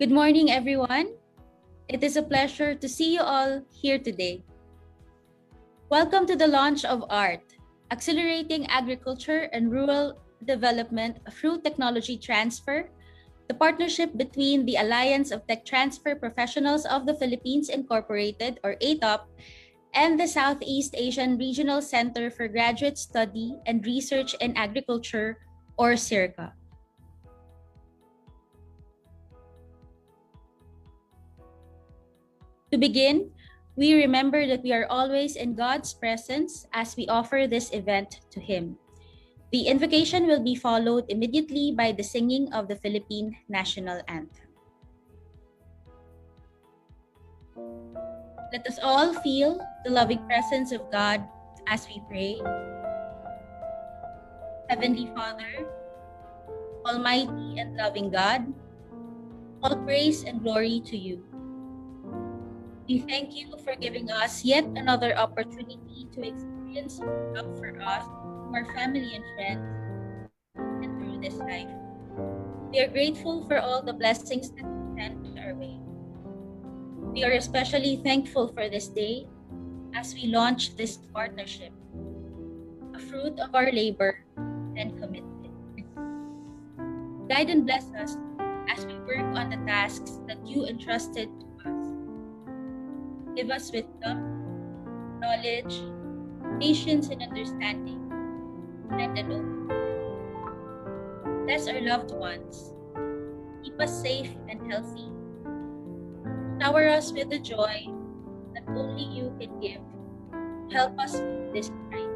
Good morning, everyone. It is a pleasure to see you all here today. Welcome to the launch of ART, Accelerating Agriculture and Rural Development Through Technology Transfer, the partnership between the Alliance of TechTransfer Professionals of the Philippines Incorporated, or AToP, and the Southeast Asian Regional Center for Graduate Study and Research in Agriculture, or SEARCA. To begin, we remember that we are always in God's presence as we offer this event to Him. The invocation will be followed immediately by the singing of the Philippine National Anthem. Let us all feel the loving presence of God as we pray. Heavenly Father, Almighty and loving God, all praise and glory to you. We thank you for giving us yet another opportunity to experience your love for us, our family and friends, and through this life. We are grateful for all the blessings that you sent our way. We are especially thankful for this day as we launch this partnership, a fruit of our labor and commitment. Guide and bless us as we work on the tasks that you entrusted to us. Give us wisdom, knowledge, patience and understanding, and an open. Bless our loved ones. Keep us safe and healthy. Shower us with the joy that only you can give. Help us with this time.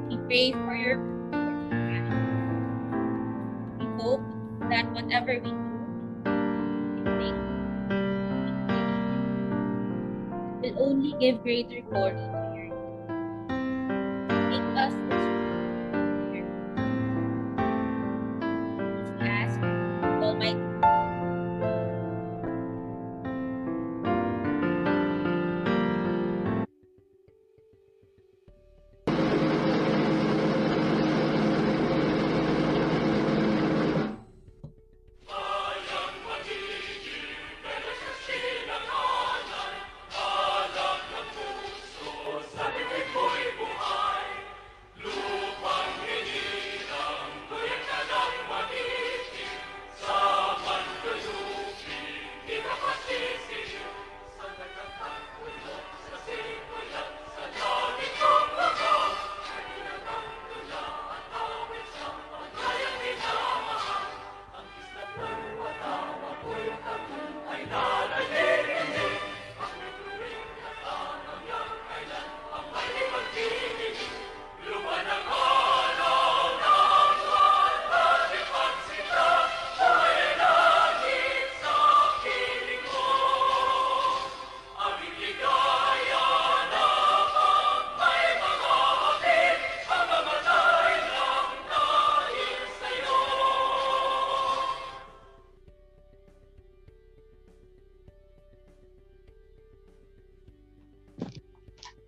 We pray for your compassion. We hope that whatever we do, we think, will only give greater glory to your name. Make us this we ask, Almighty.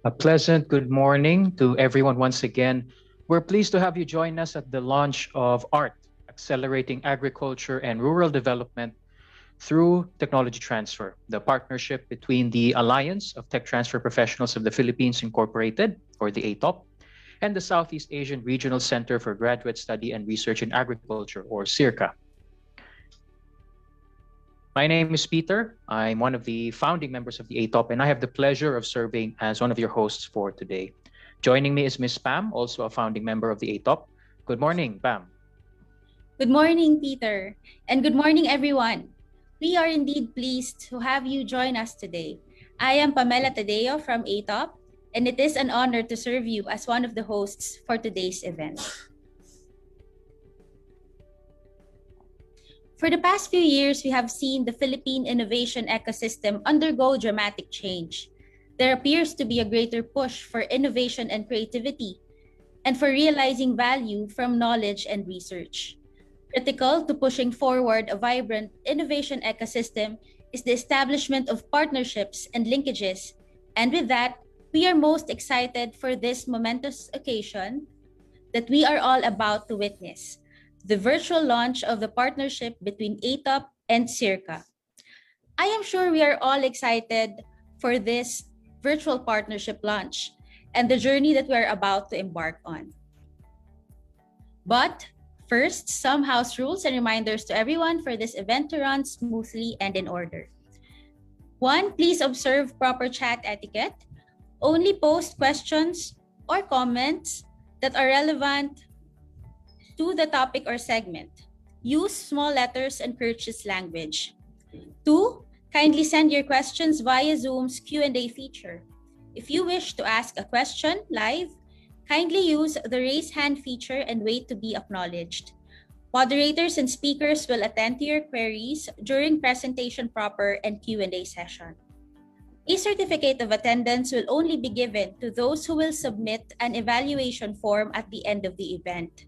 A pleasant good morning to everyone once again. We're pleased to have you join us at the launch of ART, Accelerating Agriculture and Rural Development Through Technology Transfer, the partnership between the Alliance of TechTransfer Professionals of the Philippines Incorporated, or the AToP, and the Southeast Asian Regional Center for Graduate Study and Research in Agriculture, or SEARCA. My name is Peter. I'm one of the founding members of the AToP, and I have the pleasure of serving as one of your hosts for today. Joining me is Ms. Pam, also a founding member of the AToP. Good morning, Pam. Good morning, Peter, and good morning, everyone. We are indeed pleased to have you join us today. I am Pamela Tadeo from AToP, and it is an honor to serve you as one of the hosts for today's event. For the past few years, we have seen the Philippine innovation ecosystem undergo dramatic change. There appears to be a greater push for innovation and creativity, and for realizing value from knowledge and research. Critical to pushing forward a vibrant innovation ecosystem is the establishment of partnerships and linkages, and with that, we are most excited for this momentous occasion that we are all about to witness. The virtual launch of the partnership between AToP and SEARCA. I am sure we are all excited for this virtual partnership launch and the journey that we are about to embark on. But first, some house rules and reminders to everyone for this event to run smoothly and in order. 1, please observe proper chat etiquette. Only post questions or comments that are relevant to the topic or segment. Use small letters and courteous language. 2, kindly send your questions via Zoom's Q&A feature. If you wish to ask a question live, kindly use the raise hand feature and wait to be acknowledged. Moderators and speakers will attend to your queries during presentation proper and Q&A session. A certificate of attendance will only be given to those who will submit an evaluation form at the end of the event.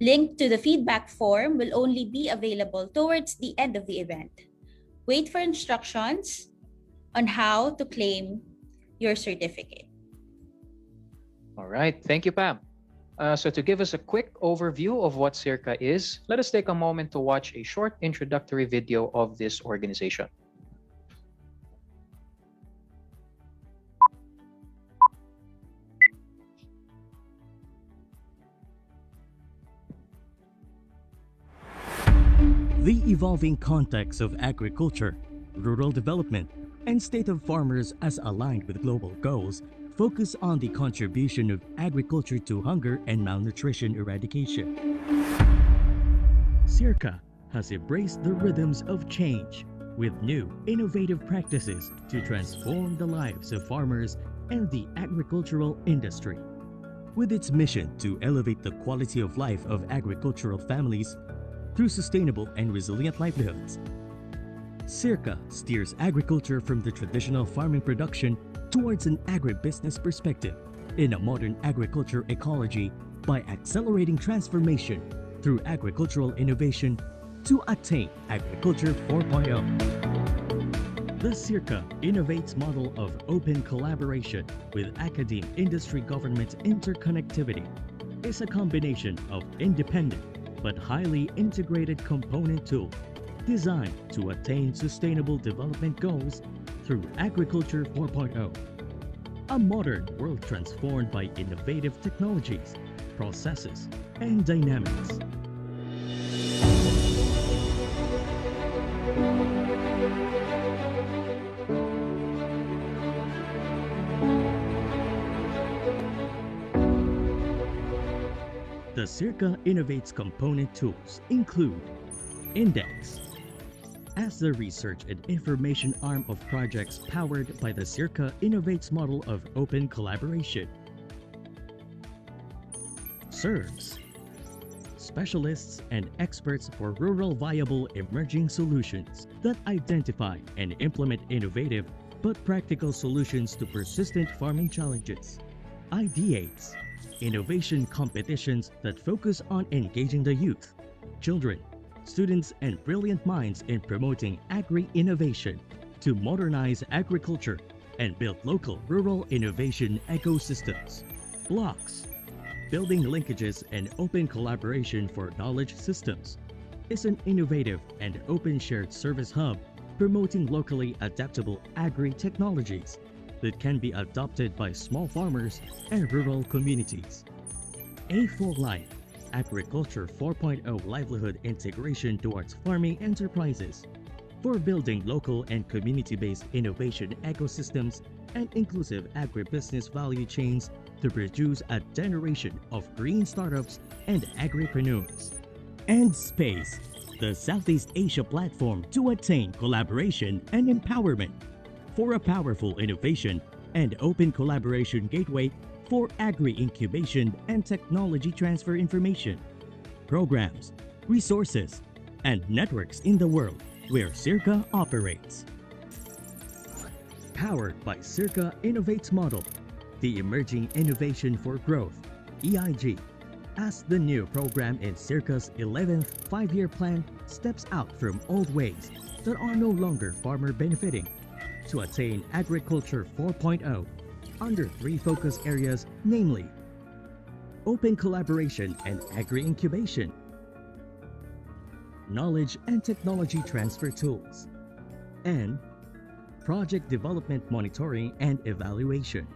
Link to the feedback form will only be available towards the end of the event. Wait for instructions on how to claim your certificate. All right, thank you, Pam. So to give us a quick overview of what SEARCA is, let us take a moment to watch a short introductory video of this organization. The evolving context of agriculture, rural development, and state of farmers as aligned with global goals focus on the contribution of agriculture to hunger and malnutrition eradication. SEARCA has embraced the rhythms of change with new, innovative practices to transform the lives of farmers and the agricultural industry. With its mission to elevate the quality of life of agricultural families through sustainable and resilient livelihoods, SEARCA steers agriculture from the traditional farming production towards an agribusiness perspective in a modern agriculture ecology by accelerating transformation through agricultural innovation to attain Agriculture 4.0. The SEARCA innovates model of open collaboration with academe industry government interconnectivity is a combination of independent but highly integrated component tool designed to attain sustainable development goals through Agriculture 4.0, a modern world transformed by innovative technologies, processes, and dynamics. The SEARCA innovates component tools include Index. As the research and information arm of projects powered by the SEARCA innovates model of open collaboration. Serves. Specialists and experts for rural viable emerging solutions that identify and implement innovative but practical solutions to persistent farming challenges. Ideates. Innovation competitions that focus on engaging the youth, children, students, and brilliant minds in promoting agri-innovation to modernize agriculture and build local rural innovation ecosystems. Blocks. Building linkages and open collaboration for knowledge systems is an innovative and open shared service hub promoting locally adaptable agri-technologies that can be adopted by small farmers and rural communities. A4 Life, Agriculture 4.0 livelihood integration towards farming enterprises for building local and community-based innovation ecosystems and inclusive agribusiness value chains to produce a generation of green startups and agripreneurs. And Space, the Southeast Asia platform to attain collaboration and empowerment for a powerful innovation and open collaboration gateway for agri-incubation and technology transfer information, programs, resources, and networks in the world where SEARCA operates. Powered by SEARCA Innovates Model, the Emerging Innovation for Growth, EIG, as the new program in SEARCA's 11th five-year plan steps out from old ways that are no longer farmer benefiting to attain Agriculture 4.0 under three focus areas, namely open collaboration and agri-incubation, knowledge and technology transfer tools, and project development monitoring and evaluation.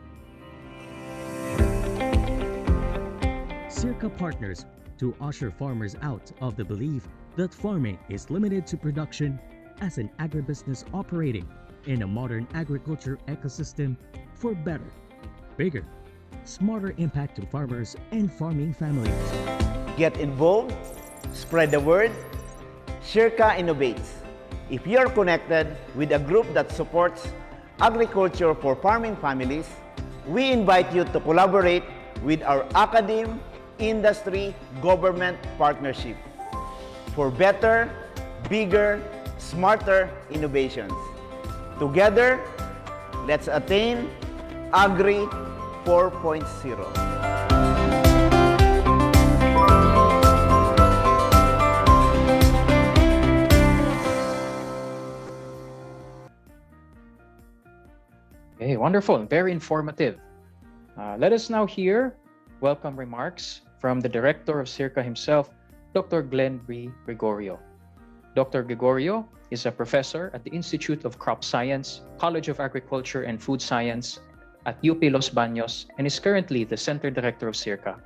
SEARCA partners to usher farmers out of the belief that farming is limited to production as an agribusiness operating in a modern agriculture ecosystem for better, bigger, smarter impact to farmers and farming families. Get involved, spread the word. SEARCA innovates. If you're connected with a group that supports agriculture for farming families, we invite you to collaborate with our academe, industry, government partnership for better, bigger, smarter innovations. Together, let's attain Agri 4.0. Okay, wonderful, very informative. Let us now hear welcome remarks from the director of SEARCA himself, Dr. Glenn B. Gregorio. Dr. Gregorio is a professor at the Institute of Crop Science, College of Agriculture and Food Science at UP Los Baños and is currently the Center Director of SEARCA.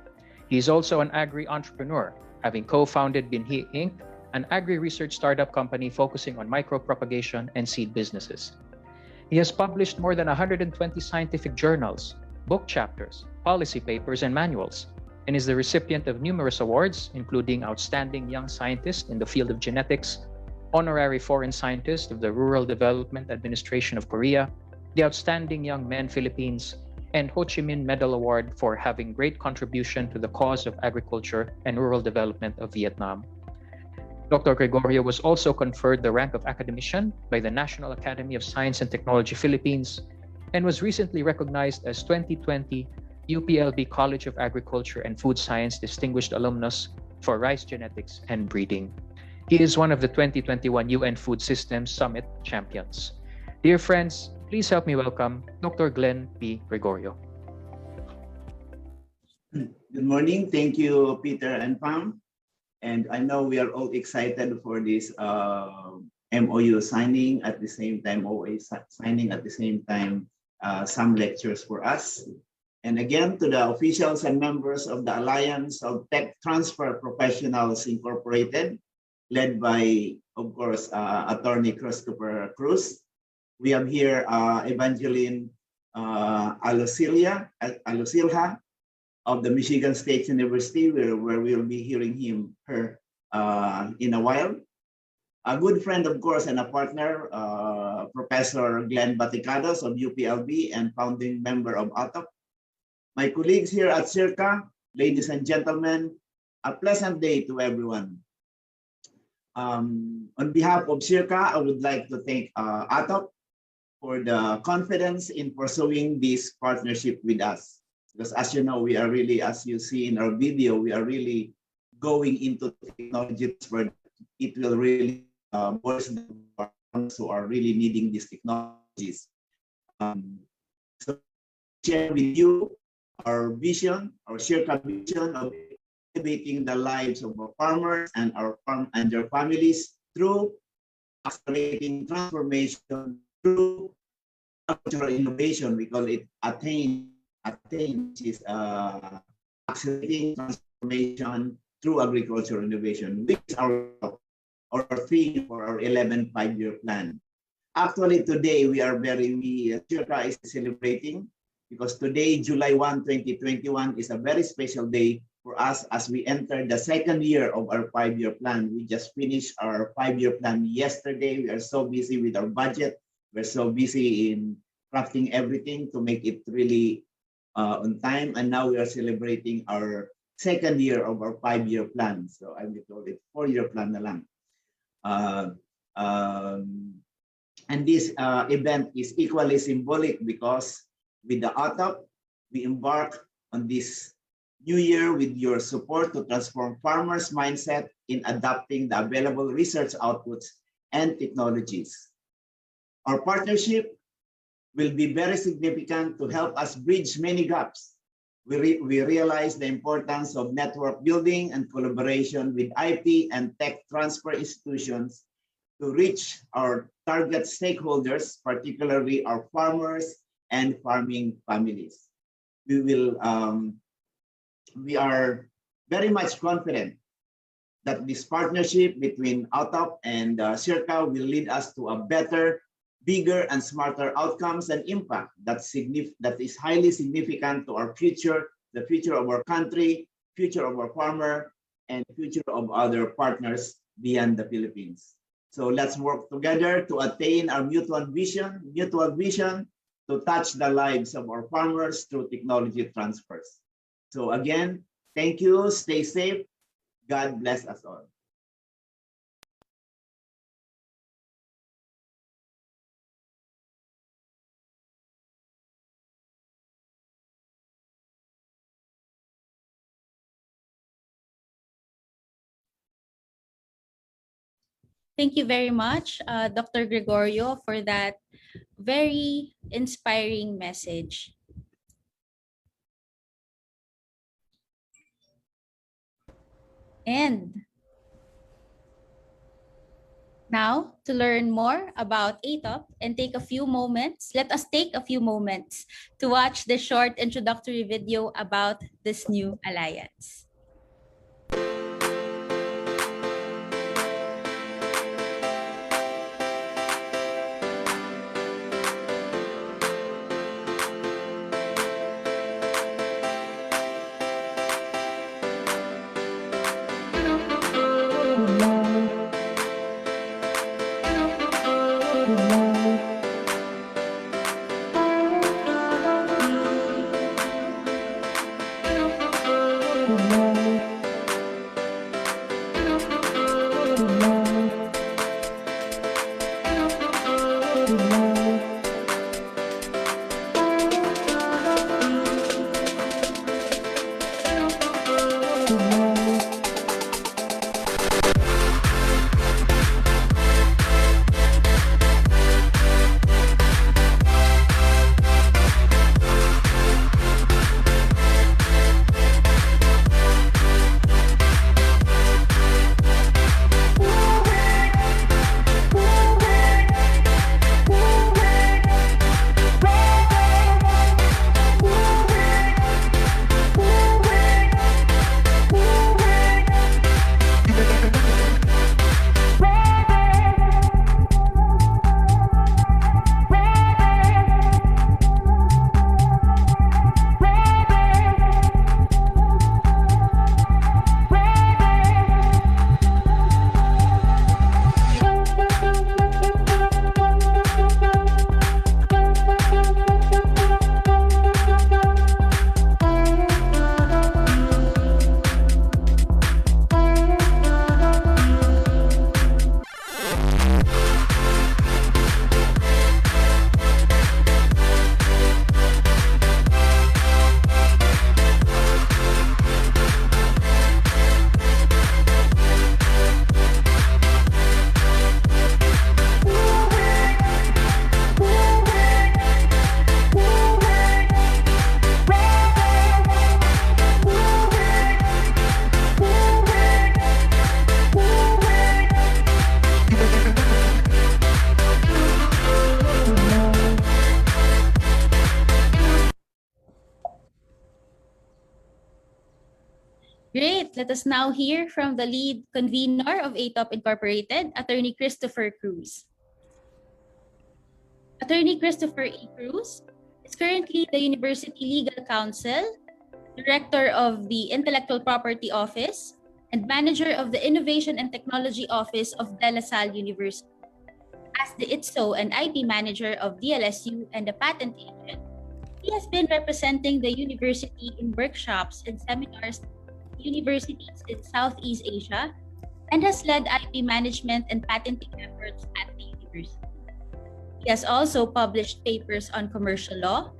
He is also an agri-entrepreneur, having co-founded Binhi Inc., an agri-research startup company focusing on micro-propagation and seed businesses. He has published more than 120 scientific journals, book chapters, policy papers, and manuals, and is the recipient of numerous awards, including Outstanding Young Scientist in the field of genetics, Honorary Foreign Scientist of the Rural Development Administration of Korea, the Outstanding Young Men Philippines, and Ho Chi Minh Medal Award for having great contribution to the cause of agriculture and rural development of Vietnam. Dr. Gregorio was also conferred the rank of academician by the National Academy of Science and Technology Philippines and was recently recognized as 2020 UPLB College of Agriculture and Food Science Distinguished Alumnus for Rice Genetics and Breeding. He is one of the 2021 UN Food Systems Summit champions. Dear friends, please help me welcome Dr. Glenn B. Gregorio. Good morning. Thank you, Peter and Pam. And I know we are all excited for this MOU signing at the same time, OA signing at the same time, some lectures for us. And again, to the officials and members of the Alliance of TechTransfer Professionals Incorporated, led by, of course, Attorney Christopher Cruz. We have here Evangeline Alusilha of the Michigan State University, where we'll be hearing her in a while. A good friend, of course, and a partner, Professor Glenn Baticados of UPLB and founding member of AToP. My colleagues here at SEARCA, ladies and gentlemen, a pleasant day to everyone. On behalf of SEARCA, I would like to thank AToP for the confidence in pursuing this partnership with us. Because as you know, we are really, as you see in our video, we are really going into technologies where it will really voice the ones who are really needing these technologies. So share with you our vision, our SEARCA vision of elevating the lives of our farmers and their families through accelerating transformation, through agricultural innovation. We call it ATTAIN, which is accelerating transformation through agricultural innovation, which is our theme for our 11th five-year plan. Actually, today SEARCA is celebrating because today, July 1, 2021, is a very special day for us as we enter the second year of our five-year plan. We just finished our five-year plan yesterday. We are so busy with our budget. We're so busy in crafting everything to make it really on time. And now we are celebrating our second year of our five-year plan. So I will call it four-year plan na lang. And this event is equally symbolic because with the AToP, we embark on this new year with your support to transform farmers' mindset in adapting the available research outputs and technologies. Our partnership will be very significant to help us bridge many gaps We realize the importance of network building and collaboration with IP and tech transfer institutions to reach our target stakeholders, particularly our farmers and farming families. We are very much confident that this partnership between AToP and SEARCA will lead us to a better, bigger, and smarter outcomes and impact that is highly significant to our future, the future of our country, future of our farmer, and future of other partners beyond the Philippines. So let's work together to attain our mutual vision to touch the lives of our farmers through technology transfers. So again, thank you, stay safe. God bless us all. Thank you very much, Dr. Gregorio, for that very inspiring message. And now, to learn more about AToP and let us take a few moments to watch the short introductory video about this new alliance. Great. Let us now hear from the lead convener of AToP Incorporated, Attorney Christopher Cruz. Attorney Christopher E. Cruz is currently the University Legal Counsel, Director of the Intellectual Property Office, and Manager of the Innovation and Technology Office of De La Salle University. As the ITSO and IP Manager of DLSU and the Patent Agent, he has been representing the university in workshops and seminars universities in Southeast Asia and has led IP management and patenting efforts at the university. He has also published papers on commercial law,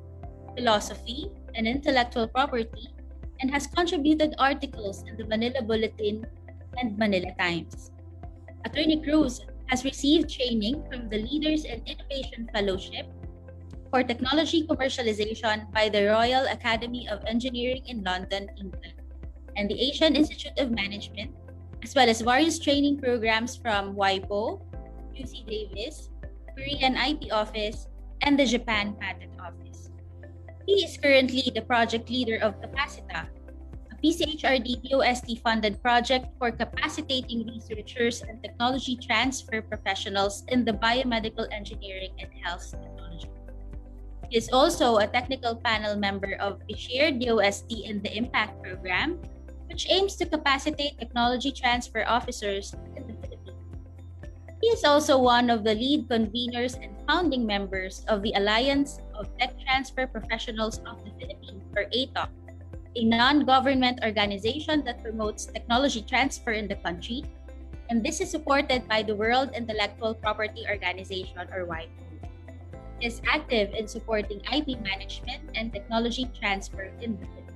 philosophy, and intellectual property, and has contributed articles in the Manila Bulletin and Manila Times. Attorney Cruz has received training from the Leaders in Innovation Fellowship, for Technology Commercialization by the Royal Academy of Engineering in London, England, and the Asian Institute of Management, as well as various training programs from WIPO, UC Davis, Korean IP Office, and the Japan Patent Office. He is currently the project leader of Capacita, a PCHRD DOST funded project for capacitating researchers and technology transfer professionals in the biomedical engineering and health technology. He is also a technical panel member of the Shared DOST in the Impact Program, which aims to capacitate technology transfer officers in the Philippines. He is also one of the lead conveners and founding members of the Alliance of TechTransfer Professionals of the Philippines, or AToP, a non-government organization that promotes technology transfer in the country, and this is supported by the World Intellectual Property Organization, or WIPO. He is active in supporting IP management and technology transfer in the Philippines.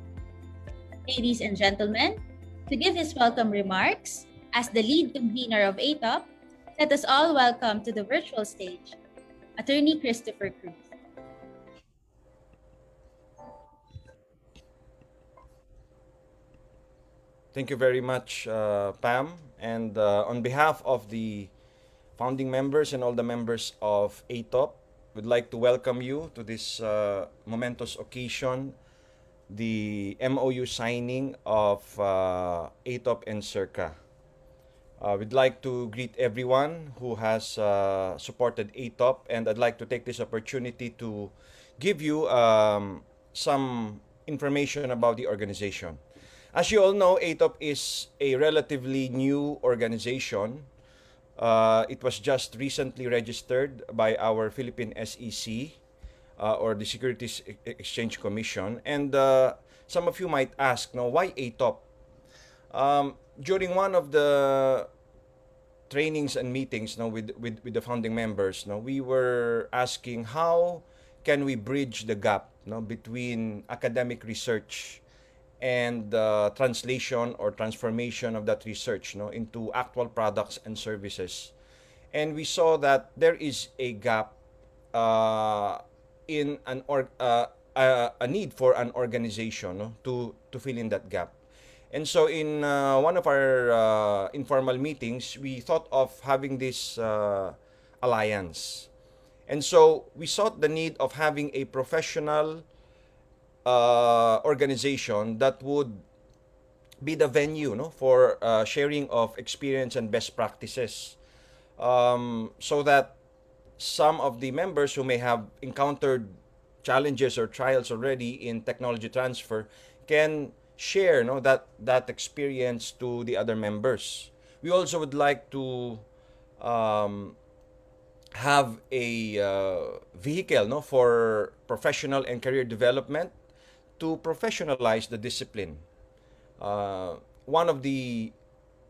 Ladies and gentlemen, to give his welcome remarks, as the lead convener of AToP, let us all welcome to the virtual stage, Attorney Christopher Cruz. Thank you very much, Pam. And on behalf of the founding members and all the members of AToP, we'd like to welcome you to this momentous occasion, the MOU signing of AToP and SEARCA. We'd like to greet everyone who has supported AToP, and I'd like to take this opportunity to give you some information about the organization. As you all know, AToP is a relatively new organization. It was just recently registered by our Philippine SEC, or the Securities Exchange Commission. And some of you might ask, now, why AToP? During one of the trainings and meetings with the founding members, we were asking how can we bridge the gap between academic research and translation or transformation of that research into actual products and services. And we saw that there is a gap in a need for an organization to fill in that gap. And so in one of our informal meetings, we thought of having this alliance. And so we saw the need of having a professional organization that would be the venue for sharing of experience and best practices, so that some of the members who may have encountered challenges or trials already in technology transfer can share that experience to the other members. We also would like to have a vehicle for professional and career development to professionalize the discipline. One of the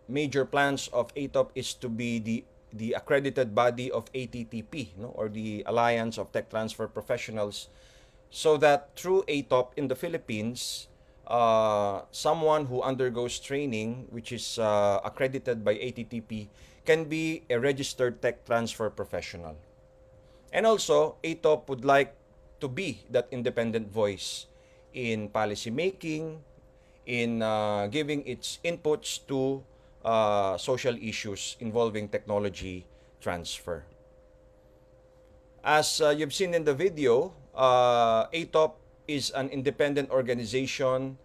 major plans of AToP is to be the accredited body of ATTP, or the Alliance of TechTransfer Professionals, so that through AToP in the Philippines, someone who undergoes training, which is accredited by ATTP, can be a registered tech transfer professional. And also, AToP would like to be that independent voice in policy making, in giving its inputs to social issues involving technology transfer. As you've seen in the video, AToP is an independent organization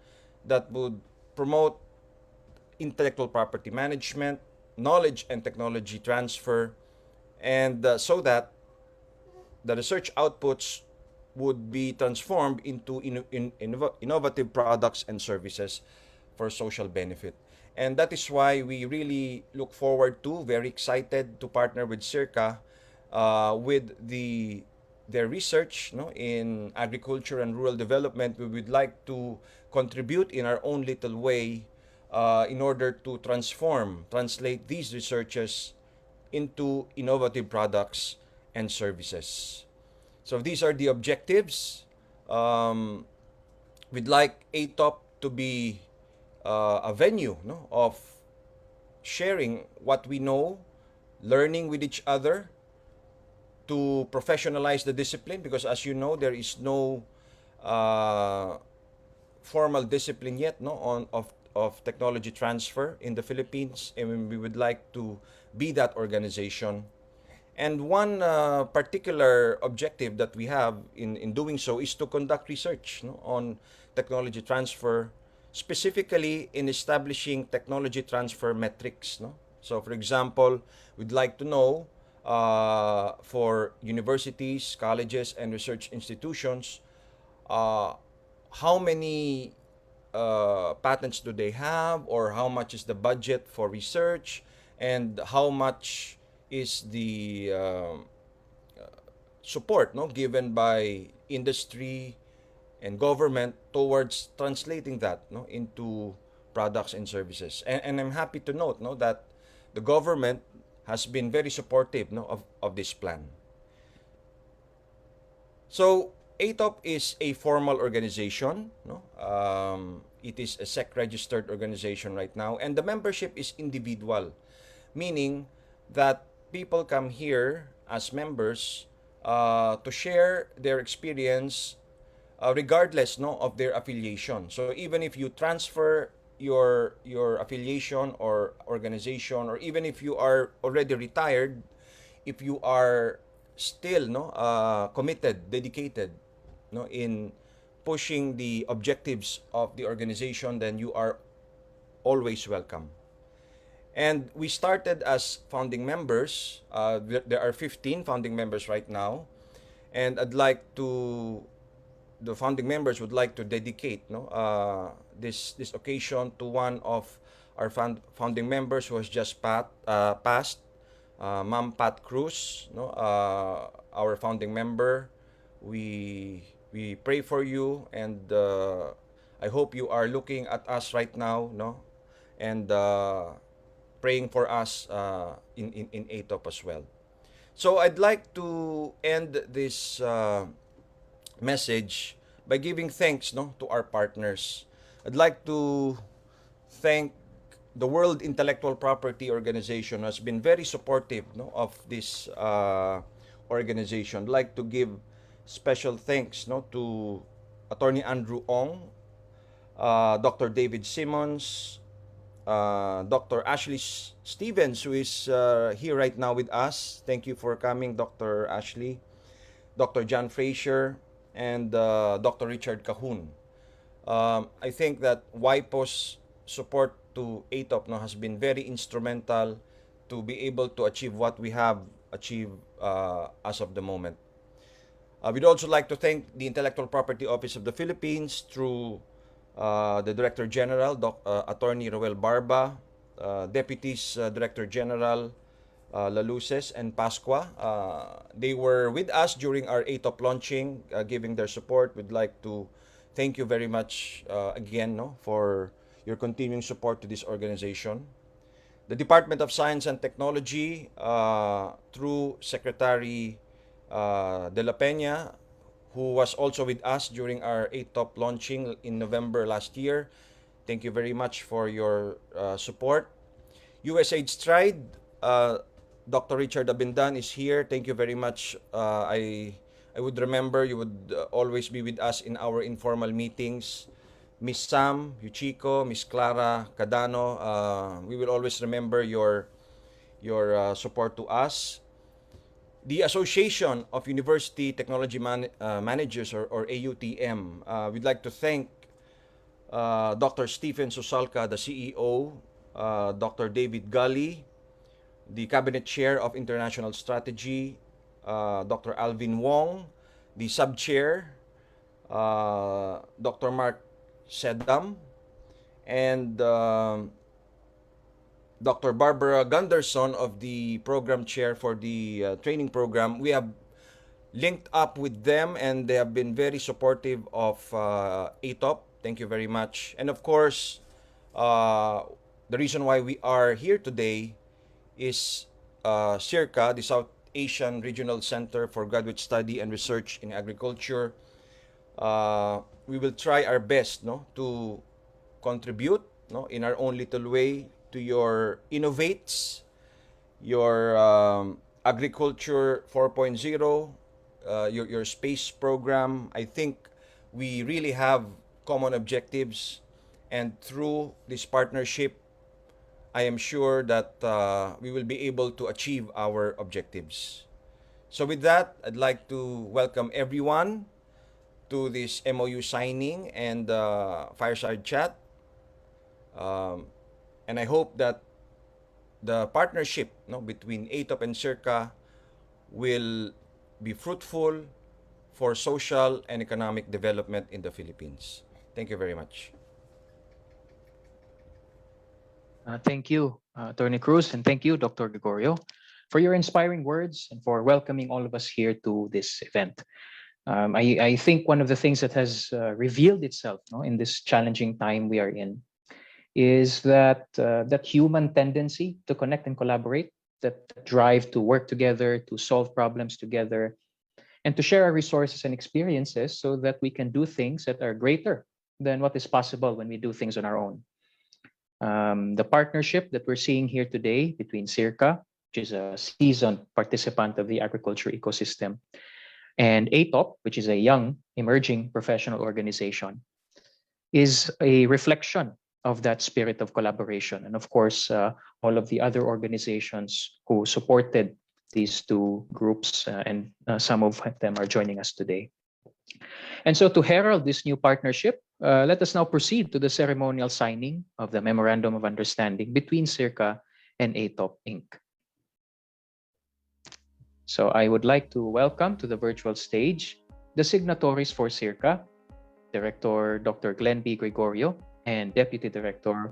that would promote intellectual property management, knowledge and technology transfer, and so that the research outputs would be transformed into innovative products and services for social benefit. And that is why we really look forward to, very excited to partner with SEARCA with their research in agriculture and rural development. We would like to contribute in our own little way in order to translate these researches into innovative products and services. So these are the objectives. We'd like AToP to be a venue of sharing what we know, learning with each other, to professionalize the discipline, because as you know, there is no formal discipline yet, no, of technology transfer in the Philippines, and we would like to be that organization. And one particular objective that we have in doing so is to conduct research, no, on technology transfer, specifically in establishing technology transfer metrics. No? So, for example, we'd like to know for universities, colleges, and research institutions, how many patents do they have, or how much is the budget for research, and how much is the support, no, given by industry and government towards translating that, no, into products and services. And I'm happy to note, no, that the government has been very supportive, no, of this plan. So AToP is a formal organization. No? It is a SEC-registered organization right now, and the membership is individual, meaning that people come here as members to share their experience regardless, no, of their affiliation. So even if you transfer your affiliation or organization, or even if you are already retired, if you are still, no, committed, dedicated, no, in pushing the objectives of the organization, then you are always welcome. And we started as founding members. There are 15 founding members right now, and the founding members would like to dedicate, no, this occasion to one of our founding members who has just passed, Ma'am Pat Cruz, no, our founding member. We pray for you, and I hope you are looking at us right now, no, and praying for us in AToP as well. So I'd like to end this message by giving thanks, no, to our partners. I'd like to thank the World Intellectual Property Organization, who has been very supportive, no, of this organization. I'd like to give special thanks, no, to Attorney Andrew Ong, Dr. David Simmons, Dr. Ashley Stevens, who is here right now with us. Thank you for coming, Dr. Ashley. Dr. John Fraser, and Dr. Richard Cahun. I think that WIPO's support to AToP, no, has been very instrumental to be able to achieve what we have achieved as of the moment. We'd also like to thank the Intellectual Property Office of the Philippines through the Director General, Attorney Roel Barba, Deputies Director General Laluces and Pasqua. They were with us during our AToP launching, giving their support. We'd like to thank you very much again, no, for your continuing support to this organization. The Department of Science and Technology, through Secretary De La Peña, who was also with us during our AToP launching in November last year. Thank you very much for your support. USAID Stride, Dr. Richard Abindan is here. Thank you very much. I would remember you would always be with us in our informal meetings. Miss Sam, Yuchiko, Miss Clara Cadano, we will always remember your support to us. The Association of University Technology Managers, or AUTM, we'd like to thank Dr. Stephen Susalka, the CEO, Dr. David Gully, the Cabinet Chair of International Strategy, Dr. Alvin Wong, the Sub-Chair, Dr. Mark Sedam, and Dr. Barbara Gunderson of the Program Chair for the training program. We have linked up with them, and they have been very supportive of AToP. Thank you very much. And of course, the reason why we are here today is SEARCA, the South Asian Regional Center for Graduate Study and Research in Agriculture. We will try our best, no, to contribute, no, in our own little way to your innovates, your Agriculture 4.0, your space program. I think we really have common objectives, and through this partnership, I am sure that we will be able to achieve our objectives. So with that, I'd like to welcome everyone to this MOU signing and fireside chat. Um, and I hope that the partnership, no, between AToP and SEARCA will be fruitful for social and economic development in the Philippines. Thank you very much. Thank you, Attorney Cruz, and thank you, Dr. Gregorio, for your inspiring words and for welcoming all of us here to this event. I think one of the things that has revealed itself, no, in this challenging time we are in is that that human tendency to connect and collaborate, that drive to work together, to solve problems together, and to share our resources and experiences so that we can do things that are greater than what is possible when we do things on our own. The partnership that we're seeing here today between SEARCA, which is a seasoned participant of the agriculture ecosystem, and AToP, which is a young, emerging professional organization, is a reflection of that spirit of collaboration. And of course, all of the other organizations who supported these two groups, and some of them are joining us today. And so to herald this new partnership, let us now proceed to the ceremonial signing of the Memorandum of Understanding between SEARCA and AToP Inc. So I would like to welcome to the virtual stage the signatories for SEARCA, Director Dr. Glenn B. Gregorio and Deputy Director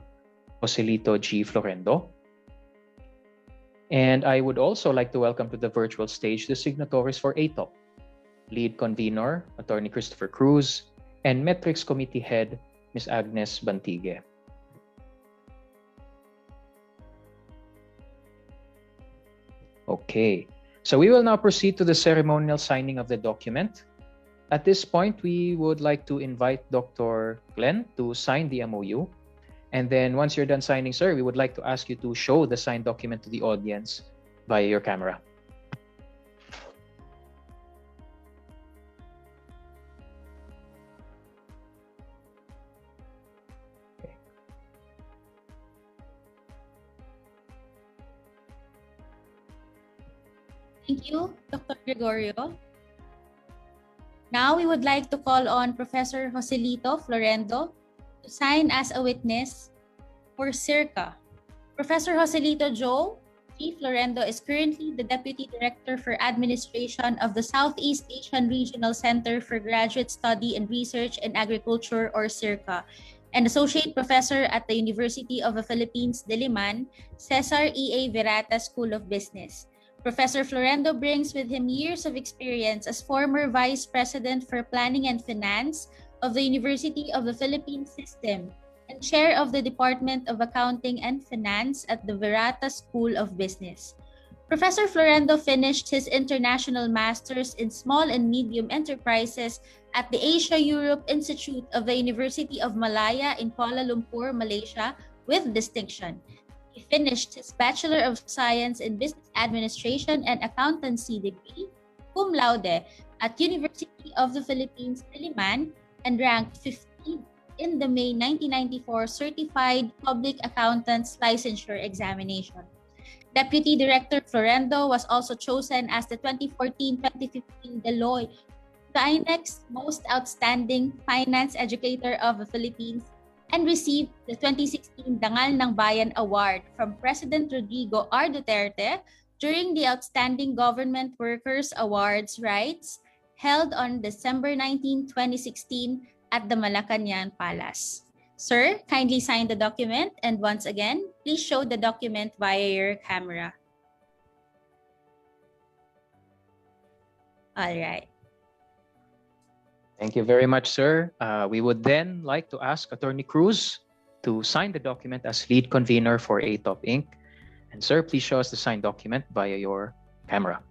Joselito G. Florendo. And I would also like to welcome to the virtual stage the signatories for AToP, Lead Convener, Attorney Christopher Cruz, and Metrics Committee Head, Ms. Agnes Bantigue. Okay, so we will now proceed to the ceremonial signing of the document. At this point, we would like to invite Dr. Glenn to sign the MOU. And then once you're done signing, sir, we would like to ask you to show the signed document to the audience via your camera. Thank you, Dr. Gregorio. Now we would like to call on Professor Joselito Florendo to sign as a witness for SEARCA. Professor Joselito Joe G. Florendo is currently the Deputy Director for Administration of the Southeast Asian Regional Center for Graduate Study and Research in Agriculture, or SEARCA, and Associate Professor at the University of the Philippines, Diliman, Cesar E. A. Virata School of Business. Professor Florendo brings with him years of experience as former Vice President for Planning and Finance of the University of the Philippines System and Chair of the Department of Accounting and Finance at the Virata School of Business. Professor Florendo finished his International Masters in Small and Medium Enterprises at the Asia-Europe Institute of the University of Malaya in Kuala Lumpur, Malaysia, with distinction. He finished his Bachelor of Science in Business Administration and Accountancy degree, cum laude, at University of the Philippines, Diliman, and ranked 15th in the May 1994 Certified Public Accountants Licensure Examination. Deputy Director Florendo was also chosen as the 2014-2015 Deloitte Finance Most Outstanding Finance Educator of the Philippines and received the 2016 Dangal ng Bayan Award from President Rodrigo R. Duterte during the Outstanding Government Workers Awards Rights held on December 19, 2016 at the Malacañang Palace. Sir, kindly sign the document, and once again, please show the document via your camera. All right. Thank you very much, sir. We would then like to ask Attorney Cruz to sign the document as lead convener for AToP Inc. And sir, please show us the signed document via your camera.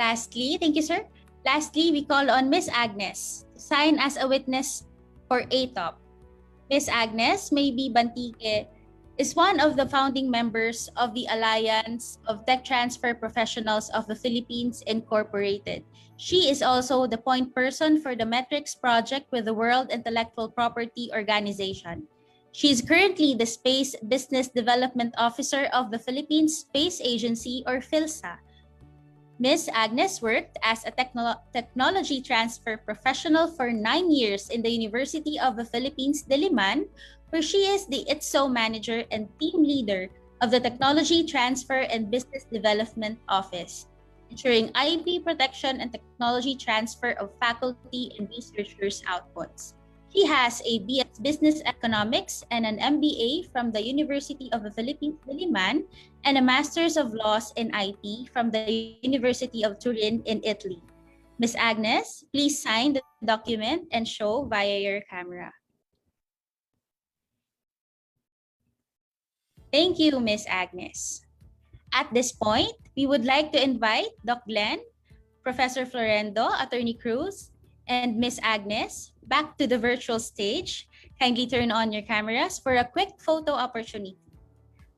Lastly, thank you, sir. Lastly, we call on Miss Agnes to sign as a witness for AToP. Miss Agnes Maybe Bantique is one of the founding members of the Alliance of TechTransfer Professionals of the Philippines Incorporated. She is also the point person for the Metrics project with the World Intellectual Property Organization. She is currently the Space Business Development Officer of the Philippines Space Agency, or PhilSA. Ms. Agnes worked as a technology transfer professional for 9 years in the University of the Philippines, Diliman, where she is the ITSO manager and team leader of the Technology Transfer and Business Development Office, ensuring IP protection and technology transfer of faculty and researchers' outputs. She has a BS Business Economics and an MBA from the University of the Philippines, Diliman, and a Master's of Laws in IT from the University of Turin in Italy. Ms. Agnes, please sign the document and show via your camera. Thank you, Ms. Agnes. At this point, we would like to invite Doc Glenn, Professor Florendo, Attorney Cruz, and Ms. Agnes back to the virtual stage. Kindly turn on your cameras for a quick photo opportunity.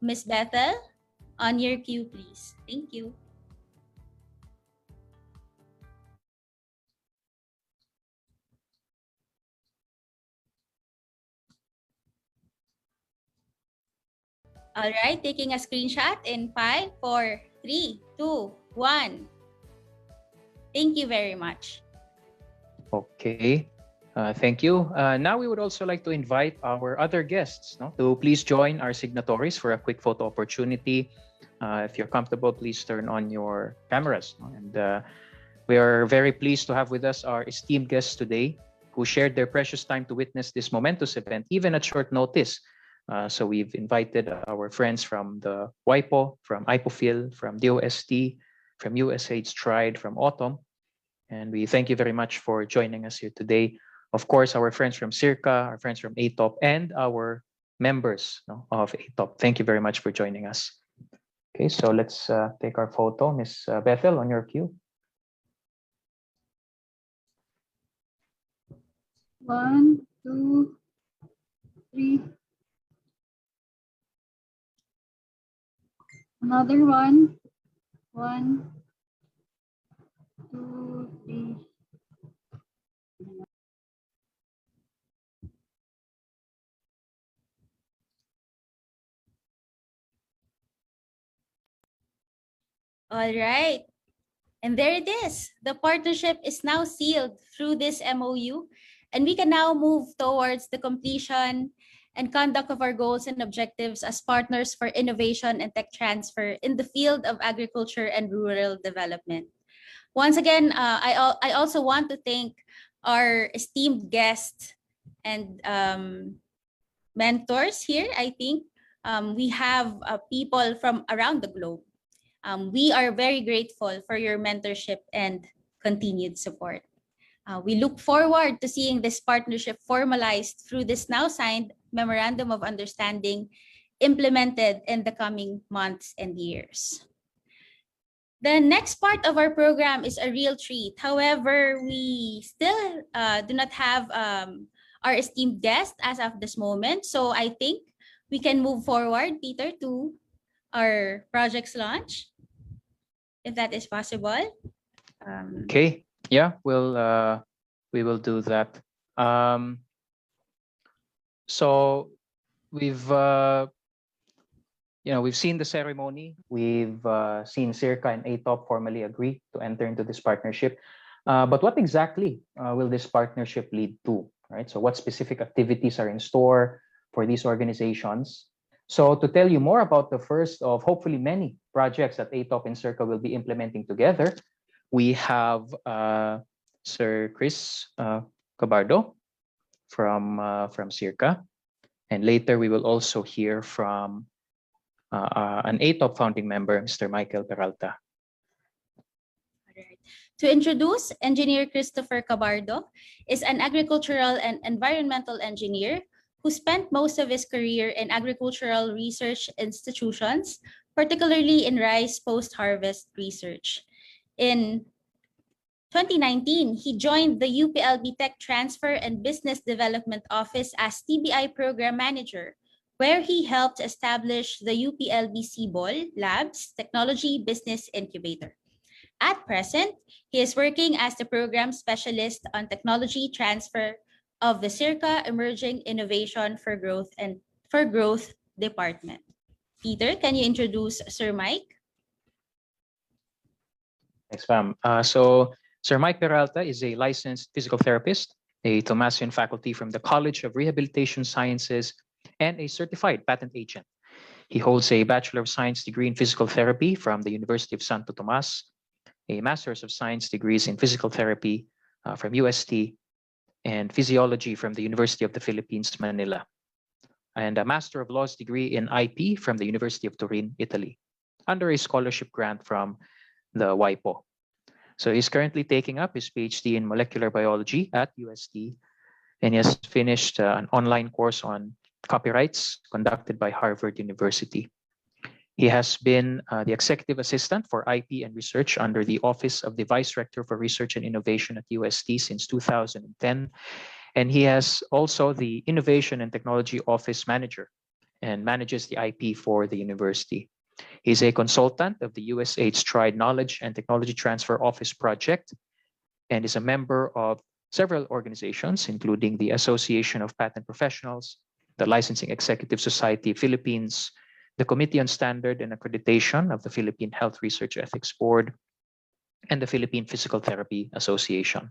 Ms. Bethel, on your cue, please. Thank you. All right, taking a screenshot in 5, 4, 3, 2, 1. Thank you very much. Okay. Thank you. Now we would also like to invite our other guests to please join our signatories for a quick photo opportunity. If you're comfortable, please turn on your cameras. And we are very pleased to have with us our esteemed guests today who shared their precious time to witness this momentous event, even at short notice. So we've invited our friends from the WIPO, from IPOPHIL, from DOST, from USAID Stride, from Autumn. And we thank you very much for joining us here today. Of course, our friends from SEARCA, our friends from AToP, and our members of AToP. Thank you very much for joining us. Okay, so let's take our photo. Ms. Bethel, on your cue. 1, 2, 3. Another one. 1, 2, 3. All right. And there it is. The partnership is now sealed through this MOU, and we can now move towards the completion and conduct of our goals and objectives as partners for innovation and tech transfer in the field of agriculture and rural development. Once again, I also want to thank our esteemed guests and mentors here. I think we have people from around the globe. We are very grateful for your mentorship and continued support. We look forward to seeing this partnership formalized through this now signed Memorandum of Understanding implemented in the coming months and years. The next part of our program is a real treat. However, we still do not have our esteemed guest as of this moment. So I think we can move forward, Peter, to our project's launch, if that is possible. Okay, yeah, we will do that. So we've we've seen the ceremony. We've seen SEARCA and AToP formally agree to enter into this partnership. But what exactly will this partnership lead to? Right. So what specific activities are in store for these organizations? So to tell you more about the first of hopefully many projects that AToP and SEARCA will be implementing together, we have Sir Chris Cabardo from SEARCA, and later we will also hear from an AToP founding member, Mr. Michael Peralta. To introduce, Engineer Christopher Cabardo is an agricultural and environmental engineer who spent most of his career in agricultural research institutions, particularly in rice post-harvest research. In 2019, he joined the UPLB Tech Transfer and Business Development Office as TBI Program Manager, where he helped establish the UPLB CBOL Labs Technology Business Incubator. At present, he is working as the program specialist on technology transfer of the SEARCA Emerging Innovation for Growth Department. Peter, can you introduce Sir Mike? Thanks, Pam. So Sir Mike Peralta is a licensed physical therapist, a Thomasian faculty from the College of Rehabilitation Sciences, and a certified patent agent. He holds a Bachelor of Science degree in Physical Therapy from the University of Santo Tomas, a Master's of Science degrees in Physical Therapy from UST, and Physiology from the University of the Philippines, Manila, and a Master of Laws degree in IP from the University of Turin, Italy, under a scholarship grant from the WIPO. So he's currently taking up his PhD in molecular biology at UST, and he has finished an online course on copyrights conducted by Harvard University. He has been the executive assistant for IP and research under the Office of the Vice Rector for Research and Innovation at UST since 2010. And he has also the Innovation and Technology Office Manager and manages the IP for the university. He's a consultant of the USAID Stride Knowledge and Technology Transfer Office project and is a member of several organizations, including the Association of Patent Professionals, the Licensing Executive Society Philippines, the Committee on Standard and Accreditation of the Philippine Health Research Ethics Board, and the Philippine Physical Therapy Association.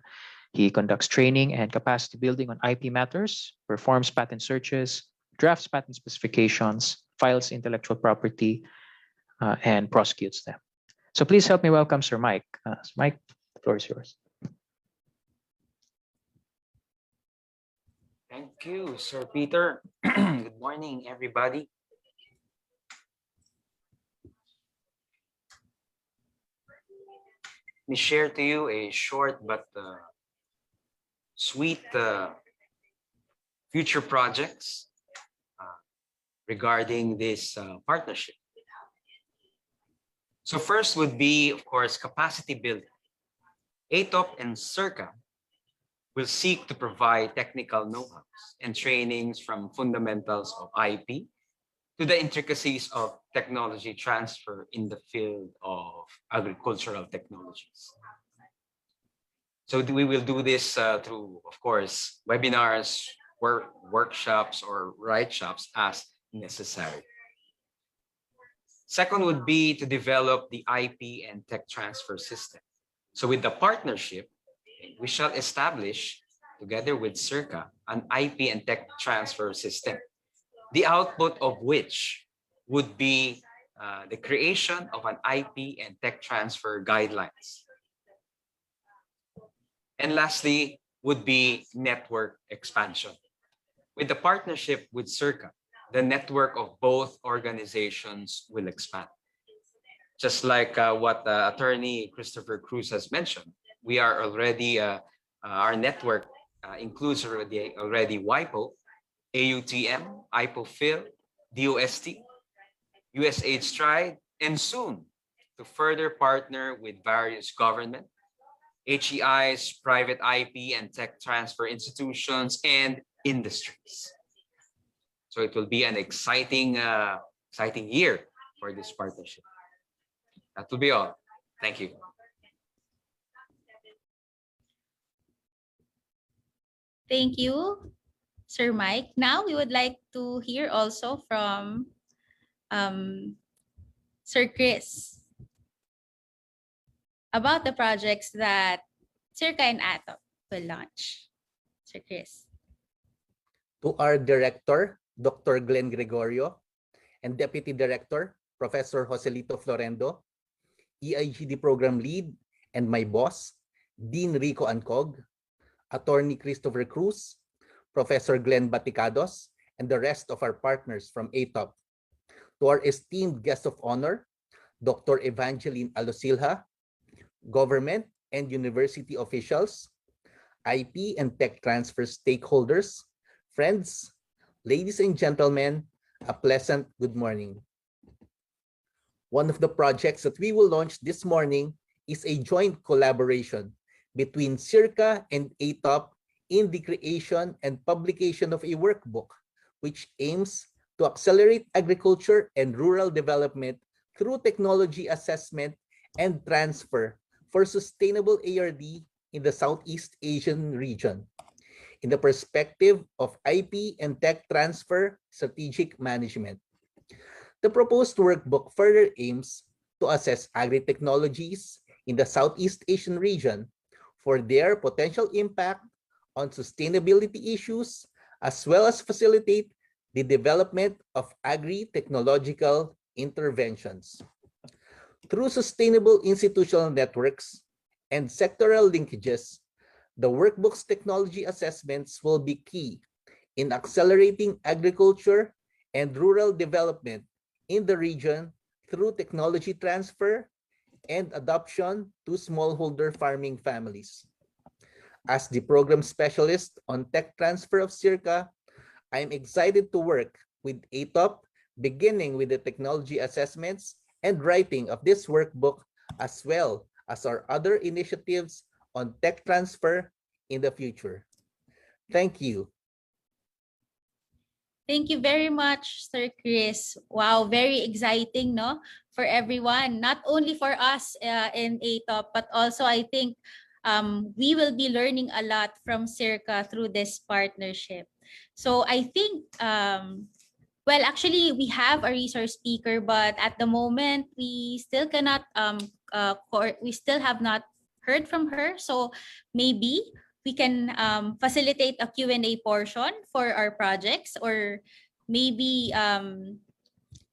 He conducts training and capacity building on IP matters, performs patent searches, drafts patent specifications, files intellectual property, and prosecutes them. So please help me welcome Sir Mike. Sir Mike, the floor is yours. Thank you, Sir Peter. Good morning, everybody. Let me share to you a short but sweet future projects regarding this partnership. So first would be, of course, capacity building. AToP and SEARCA will seek to provide technical know-hows and trainings from fundamentals of IP to the intricacies of technology transfer in the field of agricultural technologies. So we will do this through, of course, webinars, workshops, or write shops as necessary. Second would be to develop the IP and tech transfer system. So with the partnership, we shall establish, together with SEARCA, an IP and tech transfer system, the output of which would be the creation of an IP and tech transfer guidelines. And lastly would be network expansion. With the partnership with SEARCA, the network of both organizations will expand. Just like what Attorney Christopher Cruz has mentioned, we are already, our network includes already WIPO, AUTM, IPOPhil, DOST, USAID Stride, and soon to further partner with various government, HEIs, private IP and tech transfer institutions, and industries. So it will be an exciting year for this partnership. That will be all. Thank you. Thank you, Sir Mike. Now we would like to hear also from Sir Chris about the projects that SEARCA and AToP will launch. Sir Chris. To our Director, Dr. Glenn Gregorio, and Deputy Director, Professor Joselito Florendo, EIGD Program Lead, and my boss, Dean Rico Ancog, Attorney Christopher Cruz, Professor Glenn Baticados, and the rest of our partners from AToP. To our esteemed guest of honor, Dr. Evangeline Alosilha, government and university officials, IP and tech transfer stakeholders, friends, ladies and gentlemen, a pleasant good morning. One of the projects that we will launch this morning is a joint collaboration between SEARCA and AToP in the creation and publication of a workbook which aims to accelerate agriculture and rural development through technology assessment and transfer for sustainable ARD in the Southeast Asian region in the perspective of IP and tech transfer strategic management. The proposed workbook further aims to assess agri-technologies in the Southeast Asian region for their potential impact on sustainability issues, as well as facilitate the development of agri-technological interventions. Through sustainable institutional networks and sectoral linkages, the workbook's technology assessments will be key in accelerating agriculture and rural development in the region through technology transfer and adoption to smallholder farming families. As the program specialist on tech transfer of SEARCA, I am excited to work with AToP, beginning with the technology assessments and writing of this workbook, as well as our other initiatives on tech transfer in the future. Thank you. Thank you very much, Sir Chris. Wow, very exciting, no? For everyone, not only for us in AToP, but also I think we will be learning a lot from SEARCA through this partnership. So I think, well, actually, we have a resource speaker, but at the moment, we still cannot, we still have not heard from her. So maybe we can facilitate a Q&A portion for our projects, or maybe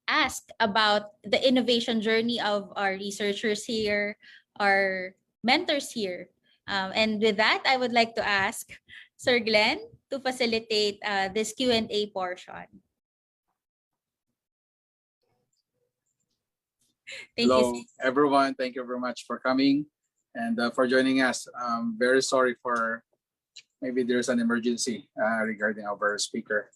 ask about the innovation journey of our researchers here, our mentors here. And with that, I would like to ask Sir Glenn to facilitate this Q&A portion. Thank Hello, you. everyone. Thank you very much for coming and for joining us. Very sorry for maybe there's an emergency regarding our speaker,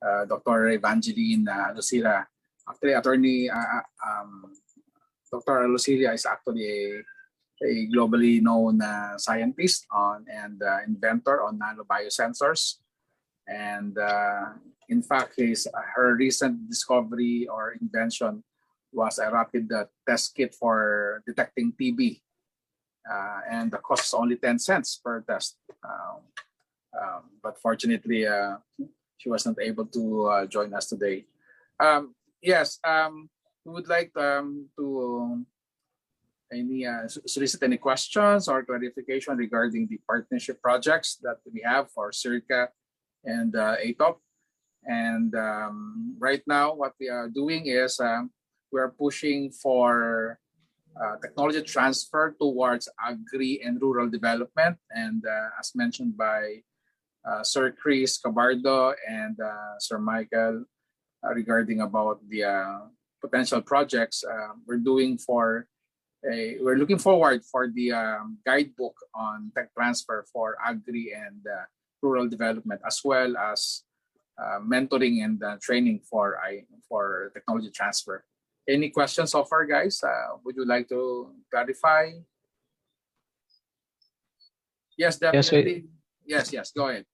Dr. Evangeline Lucila. Actually, Attorney Dr. Lucila is actually a globally known scientist and inventor on nanobiosensors. And in fact, her recent discovery or invention was a rapid test kit for detecting TB. And the cost is only 10 cents per test. But fortunately, she wasn't able to join us today. Yes, we would like to solicit any questions or clarification regarding the partnership projects that we have for SEARCA and AToP. And right now, what we are doing is we are pushing for technology transfer towards agri and rural development. And as mentioned by Sir Chris Cabardo and Sir Michael regarding about the potential projects, we're looking forward for the guidebook on tech transfer for agri and rural development, as well as mentoring and training for technology transfer. Any questions so far, guys? Would you like to clarify? Yes, definitely. Yes, go ahead,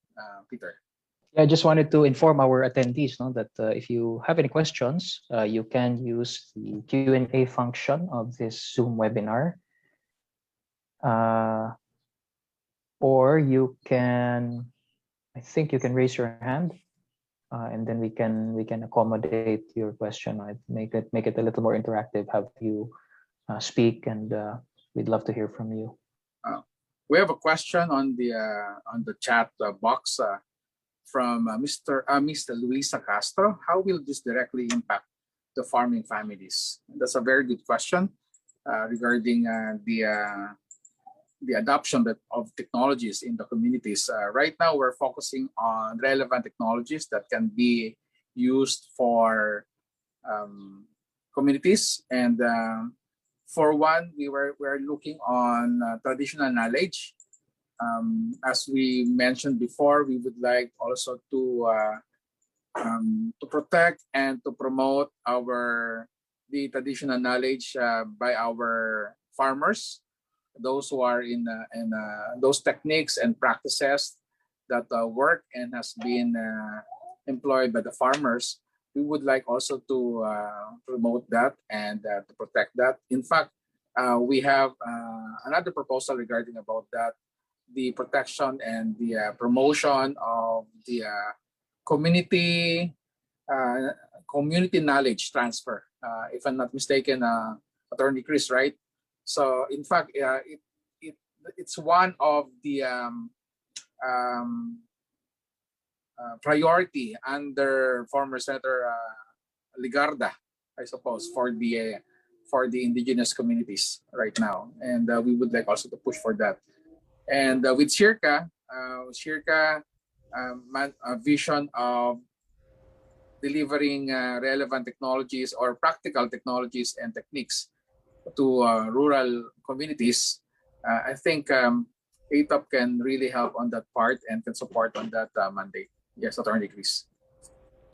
Peter. Yeah, I just wanted to inform our attendees that if you have any questions, you can use the Q&A function of this Zoom webinar. Or you can, I think you can raise your hand. And then we can accommodate your question. I'd make it a little more interactive. Have you speak, and we'd love to hear from you. We have a question on the chat box from Mr. Luisa Castro. How will this directly impact the farming families? That's a very good question regarding the adoption of technologies in the communities. Right now, we're focusing on relevant technologies that can be used for communities. And for one, we're looking on traditional knowledge. As we mentioned before, we would like also to protect and to promote the traditional knowledge by our farmers. those who are in those techniques and practices that work and has been employed by the farmers. We would like also to promote that and to protect that. In fact, we have another proposal regarding about that, the protection and the promotion of the community community knowledge transfer. If I'm not mistaken, Attorney Chris, right? So in fact, it's one of the priority under former Senator Ligarda, I suppose, for the indigenous communities right now, and we would like also to push for that. And with SEARCA, vision of delivering relevant technologies or practical technologies and techniques to rural communities. I think AToP can really help on that part and can support on that mandate. Yes, Attorney Chris.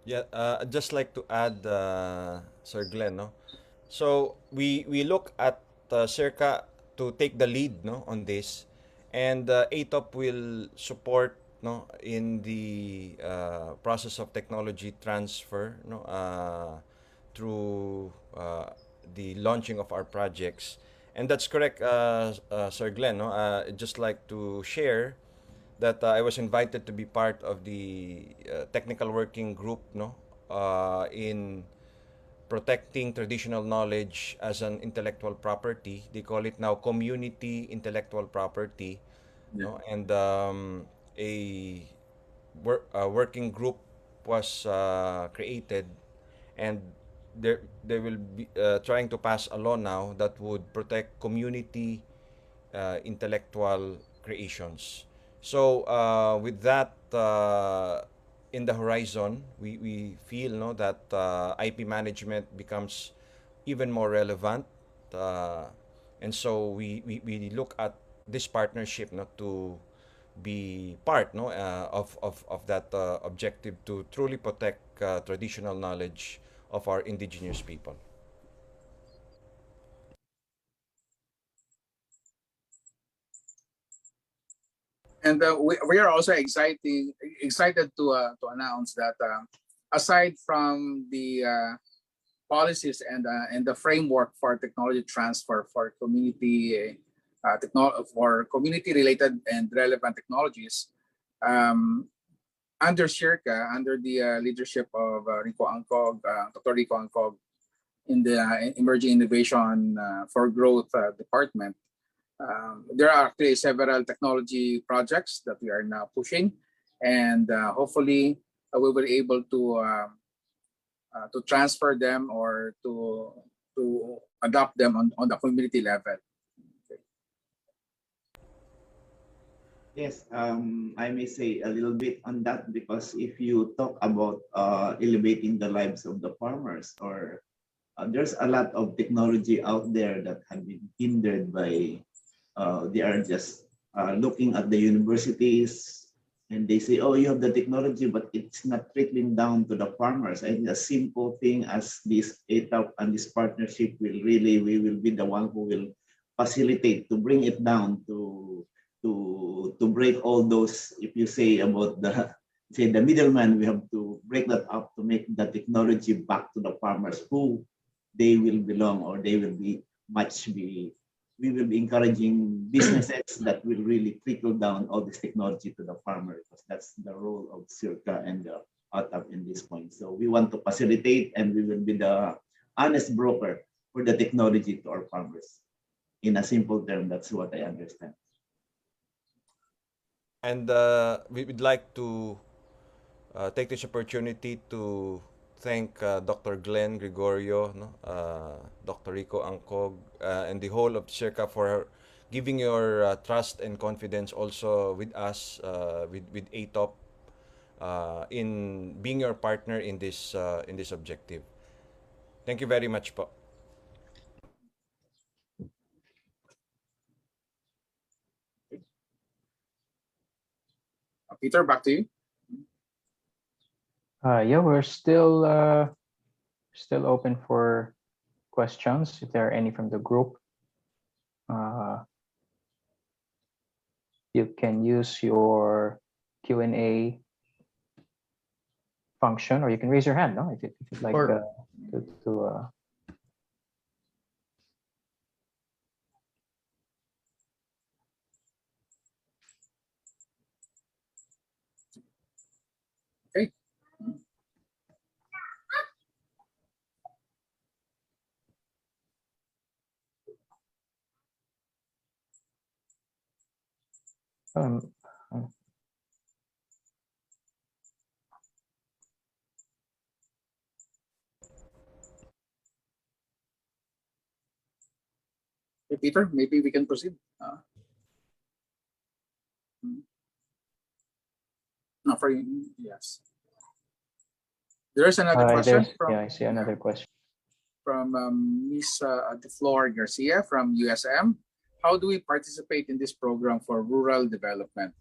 Yeah, I'd just like to add, Sir Glenn, no? So we look at SEARCA to take the lead, no, on this, and AToP will support, no, in the process of technology transfer, no, through the launching of our projects. And that's correct, Sir Glenn, no? I'd just like to share that I was invited to be part of the technical working group, no, in protecting traditional knowledge as an intellectual property. They call it now community intellectual property, no, and a working group was created, and they will be trying to pass a law now that would protect community intellectual creations. So with that in the horizon, we feel, no, that IP management becomes even more relevant, and so we look at this partnership, not to be part, no, of that objective to truly protect traditional knowledge of our indigenous people. And we are also excited to announce that aside from the policies and the framework for technology transfer for community for community related and relevant technologies, under SEARCA, under the leadership of Rico Angcog, Dr. Rico Angcog, in the Emerging Innovation for Growth department, there are actually several technology projects that we are now pushing, and hopefully we will be able to transfer them or to adopt them on the community level. Yes, I may say a little bit on that, because if you talk about elevating the lives of the farmers, or there's a lot of technology out there that have been hindered by they are just looking at the universities, and they say, oh, you have the technology, but it's not trickling down to the farmers. And a simple thing as this AToP and this partnership will really, we will be the one who will facilitate to bring it down to break all those, if you say about the middleman, we have to break that up to make the technology back to the farmers who they will belong, or they will be we will be encouraging businesses that will really trickle down all this technology to the farmer, because that's the role of SEARCA and the AToP in this point. So we want to facilitate, and we will be the honest broker for the technology to our farmers. In a simple term, that's what I understand. And we would like to take this opportunity to thank Dr. Glenn Gregorio, no? Dr. Rico Angcog, and the whole of SEARCA for giving your trust and confidence also with us, with AToP, in being your partner in this objective. Thank you very much po. Peter, back to you. Yeah, we're still open for questions if there are any from the group. you can use your Q&A function, or you can raise your hand, no? If you'd like Or- to Okay. um, Okay, Peter, maybe we can proceed. No, for you, yes. There is another question from, I see another question. from Ms. DeFlor Garcia from USM. How do we participate in this program for rural development?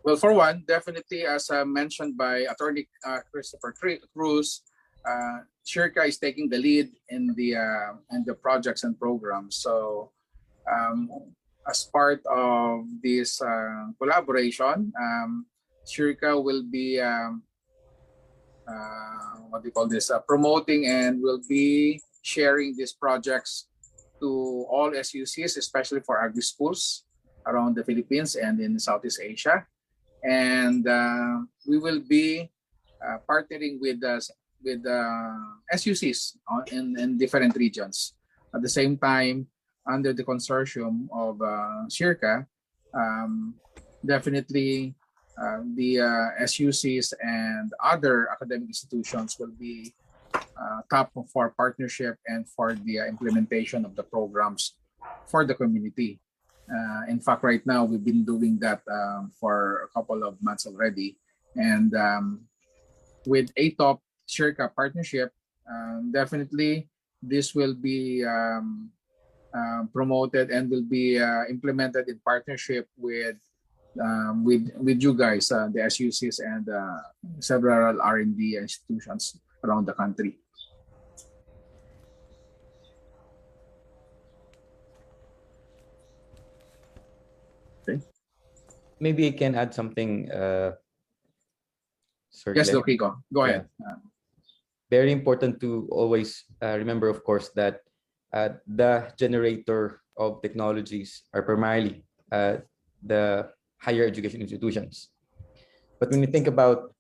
Well, for one, definitely, as mentioned by Attorney Christopher Cruz, SEARCA is taking the lead in the projects and programs. So, as part of this collaboration, SEARCA will be what do you call this? Promoting and will be sharing these projects to all SUCs, especially for agri schools around the Philippines and in Southeast Asia. And we will be partnering with SUCs in different regions. At the same time, under the consortium of SEARCA, definitely the SUCs and other academic institutions will be top for partnership and for the implementation of the programs for the community. In fact, right now we've been doing that for a couple of months already, and with AToP SEARCA partnership, definitely this will be promoted and will be implemented in partnership with you guys, the SUCs and several R&D institutions around the country. Okay. Maybe I can add something. Sir Yes, Glenn. Rico, go ahead. Very important to always remember, of course, that the generator of technologies are primarily the higher education institutions. But when you think about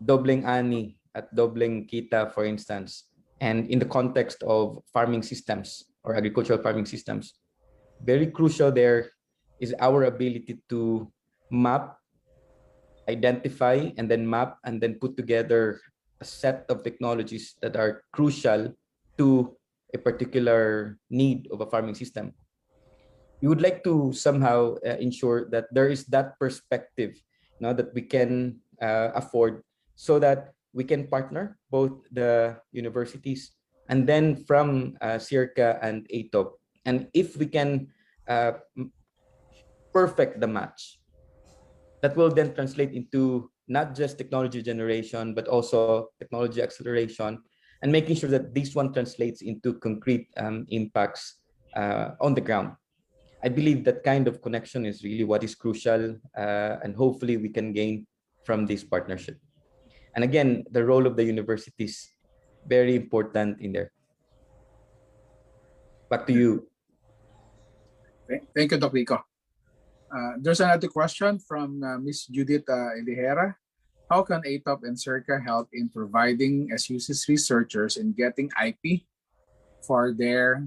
doubling ani at doubling kita, for instance, and in the context of farming systems or agricultural farming systems, very crucial there is our ability to map, identify, and then map, and then put together a set of technologies that are crucial to a particular need of a farming system. We would like to somehow ensure that there is that perspective now that we can afford, so that we can partner both the universities and then from SEARCA and AToP. And if we can perfect the match, that will then translate into not just technology generation, but also technology acceleration, and making sure that this one translates into concrete impacts on the ground. I believe that kind of connection is really what is crucial, and hopefully we can gain from this partnership. And again, the role of the universities, very important in there. Back to you. Thank you, Dr. Rico. There's another question from Ms. Judith Elihera. How can AToP and SEARCA help in providing SUC's researchers in getting IP for their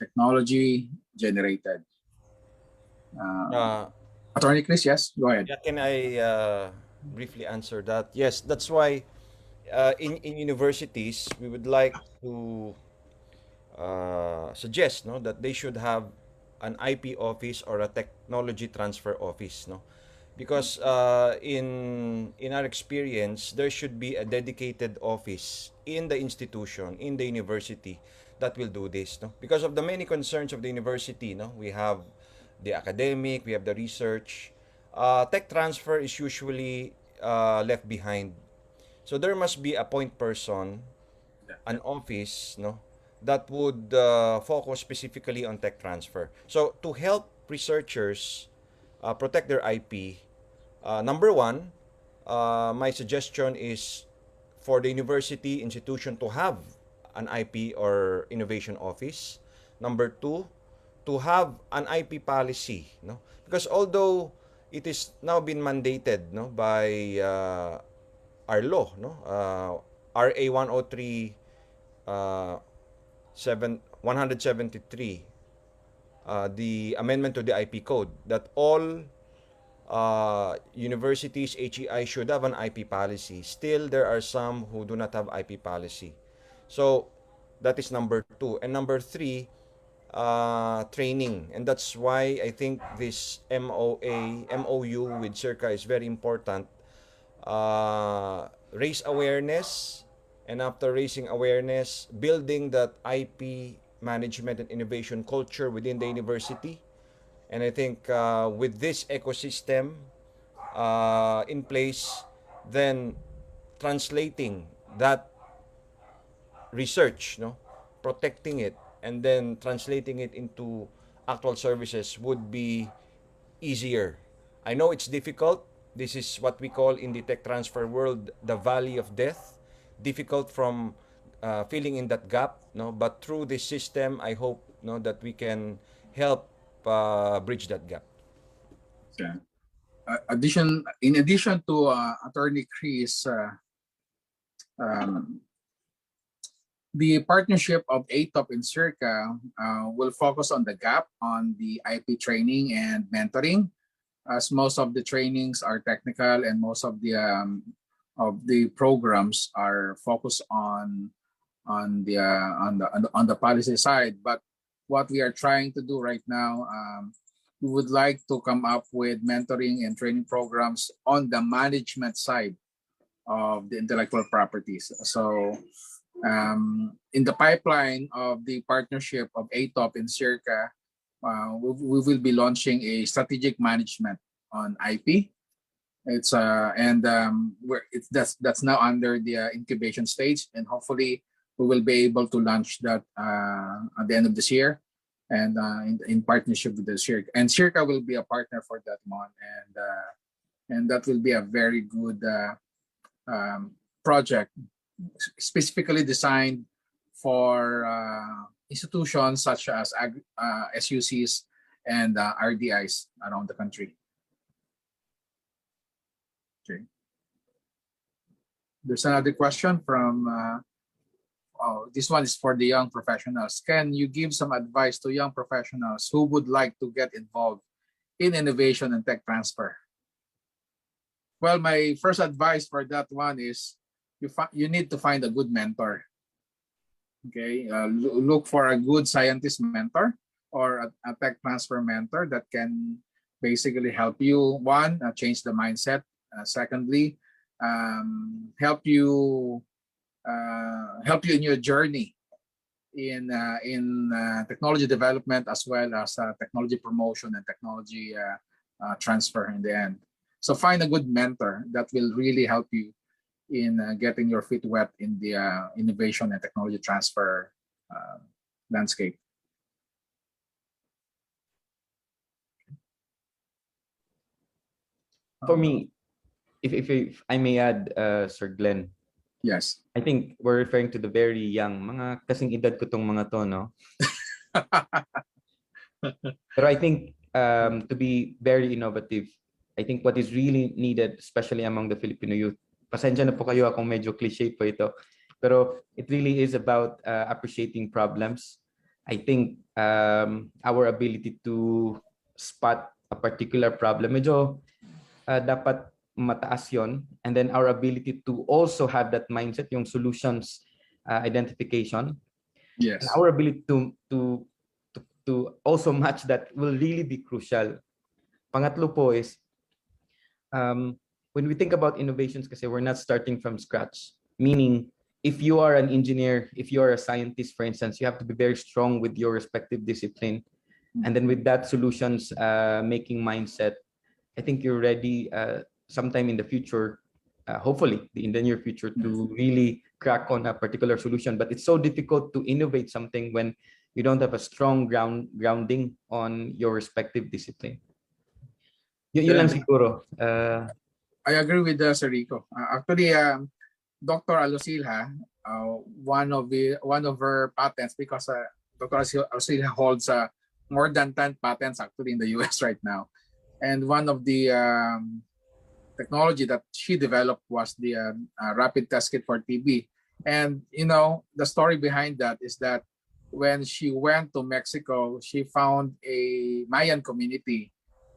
technology generated? Attorney Chris, yes, go ahead. Yeah, can I briefly answer that? Yes, that's why in universities we would like to suggest, no, that they should have an IP office or a technology transfer office, no, because in our experience there should be a dedicated office in the institution, in the university, that will do this, no, because of the many concerns of the university, no. We have the academic, we have the research. Tech transfer is usually left behind, so there must be a point person, an office, no, that would focus specifically on tech transfer. So to help researchers protect their IP, number one, my suggestion is for the university institution to have an IP or innovation office. Number two, to have an IP policy, no? Because although it is now been mandated, no, by our law, no, RA 103 173, the amendment to the IP code, that all universities, HEI should have an IP policy. Still, there are some who do not have IP policy. So that is number two. And number three, training. And that's why I think this MOU with SEARCA is very important. Raise awareness, and after raising awareness, building that IP management and innovation culture within the university. And I think with this ecosystem in place, then translating that research, no, protecting it, and then translating it into actual services would be easier. I know it's difficult. This is what we call in the tech transfer world the valley of death. Difficult from filling in that gap, no. But through this system, I hope, no, that we can help bridge that gap. Yeah. In addition to Attorney Chris, the partnership of AToP and SEARCA will focus on the gap on the IP training and mentoring, as most of the trainings are technical and most of the programs are focused on the policy side. But what we are trying to do right now, we would like to come up with mentoring and training programs on the management side of the intellectual properties. So in the pipeline of the partnership of AToP and SEARCA, we will be launching a strategic management on IP. It's that's now under the incubation stage, and hopefully we will be able to launch that at the end of this year, and in partnership with the SEARCA. And SEARCA will be a partner for that one, and that will be a very good project, specifically designed for institutions such as SUCs and RDIs around the country. Okay. There's another question from, this one is for the young professionals. Can you give some advice to young professionals who would like to get involved in innovation and tech transfer? Well, my first advice for that one is you need to find a good mentor. Okay, look for a good scientist mentor or a tech transfer mentor that can basically help you, one, change the mindset. Secondly, help you in your journey in technology development, as well as technology promotion and technology transfer in the end. So find a good mentor that will really help you in getting your feet wet in the innovation and technology transfer landscape. For me, if I may add, Sir Glenn. Yes. I think we're referring to the very young, mga kasing edad ko tong mga to, no? But I think to be very innovative, I think what is really needed, especially among the Filipino youth, pasensya na po kayo akong medyo cliche po ito, pero it really is about appreciating problems. I think our ability to spot a particular problem, medyo dapat mataas yon, and then our ability to also have that mindset, yung solutions identification. Yes. And our ability to also match that will really be crucial. Pangatlo po is when we think about innovations, kasi we're not starting from scratch. Meaning, if you are an engineer, if you are a scientist, for instance, you have to be very strong with your respective discipline. And then with that solutions making mindset, I think you're ready sometime in the future, hopefully in the near future, to really crack on a particular solution, but it's so difficult to innovate something when you don't have a strong grounding on your respective discipline. Yun lang siguro. I agree with Sir Rico. Actually, Dr. Alosilha, one of her patents, because Dr. Alosilha holds more than 10 patents actually in the US right now. And one of the technology that she developed was the rapid test kit for TB. And you know, the story behind that is that when she went to Mexico, she found a Mayan community,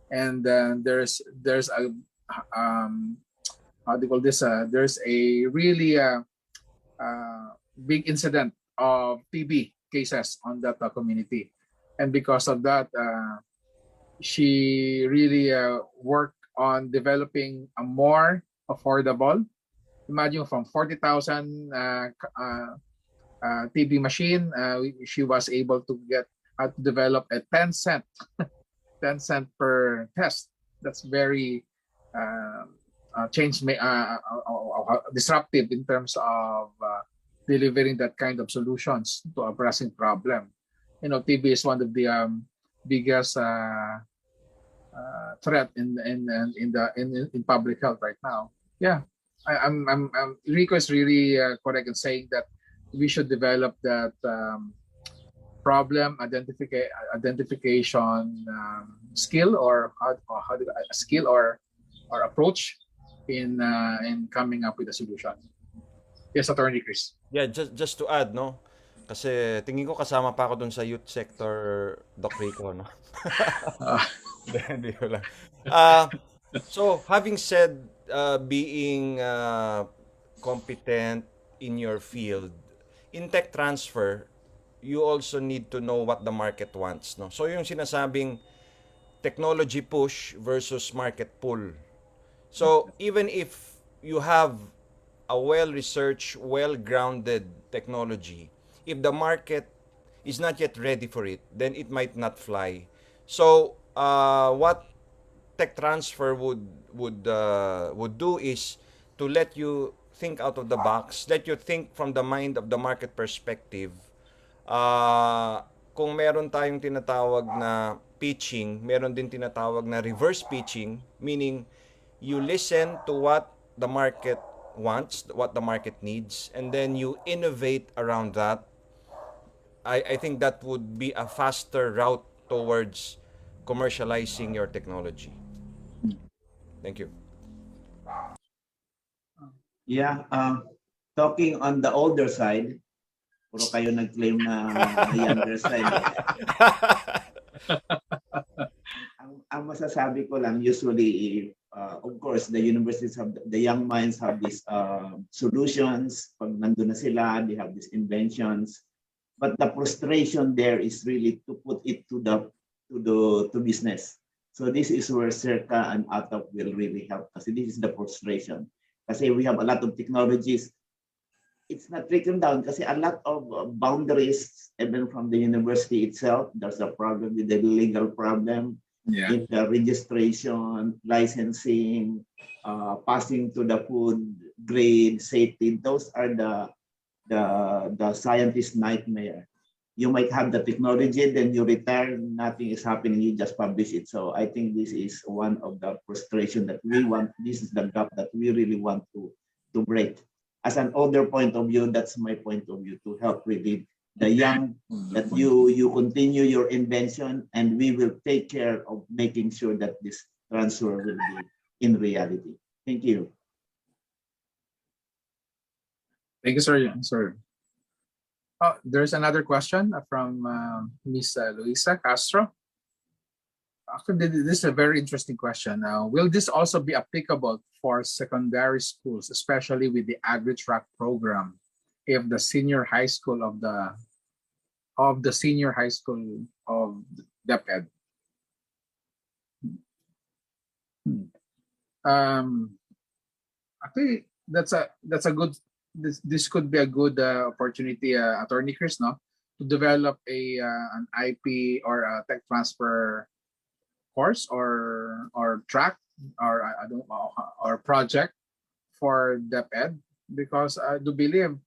and there's a how do you call this? There's a really big incident of TB cases on that community, and because of that, she really worked on developing a more affordable. Imagine from 40,000 TB machine, she was able to develop a 10 cent 10 cent per test. That's very disruptive in terms of delivering that kind of solutions to a pressing problem. You know, TB is one of the biggest threat in public health right now. Yeah, Rico is really correct in saying that we should develop that problem identification skill or skill or approach in coming up with a solution. Yes, Attorney Chris. Yeah, just to add, no? Kasi tingin ko kasama pa ako dun sa youth sector, Doc Rico, no? Hindi ko lang. So, having said being competent in your field, in tech transfer, you also need to know what the market wants, no? So, yung sinasabing technology push versus market pull. So, even if you have a well-researched, well-grounded technology, if the market is not yet ready for it, then it might not fly. So, what tech transfer would do is to let you think out of the box, let you think from the mind of the market perspective. Kung meron tayong tinatawag na pitching, meron din tinatawag na reverse pitching, meaning you listen to what the market wants, what the market needs, and then you innovate around that. I think that would be a faster route towards commercializing your technology. Thank you. Yeah, talking on the older side, puro kayo nag-claim na younger side. Ang masasabi ko lang, usually, of course, the universities have, the young minds have these solutions. Pag nandun na sila, they have these inventions. But the frustration there is really to put it to business. So this is where SEARCA and AToP will really help, kasi this is the frustration. Kasi we have a lot of technologies. It's not trickling down kasi a lot of boundaries, even from the university itself, there's a problem with the legal problem. Yeah. In the registration, licensing, passing to the food grade, safety, those are the scientist nightmare. You might have the technology, then you retire, nothing is happening, you just publish it. So I think this is one of the frustration that we want. This is the gap that we really want to break. As an older point of view, that's my point of view, to help really the young, that you continue your invention, and we will take care of making sure that this transfer will be in reality. Thank you. Thank you, sir. Oh, there's another question from Miss Luisa Castro. Actually, this is a very interesting question. Will this also be applicable for secondary schools, especially with the Agri-Track program, if the senior high school of the senior high school of DepEd? Actually, that's a good. This could be a good opportunity, Attorney Chris, no, to develop an IP or a tech transfer course or track or I don't know, or project for DepEd, because I do believe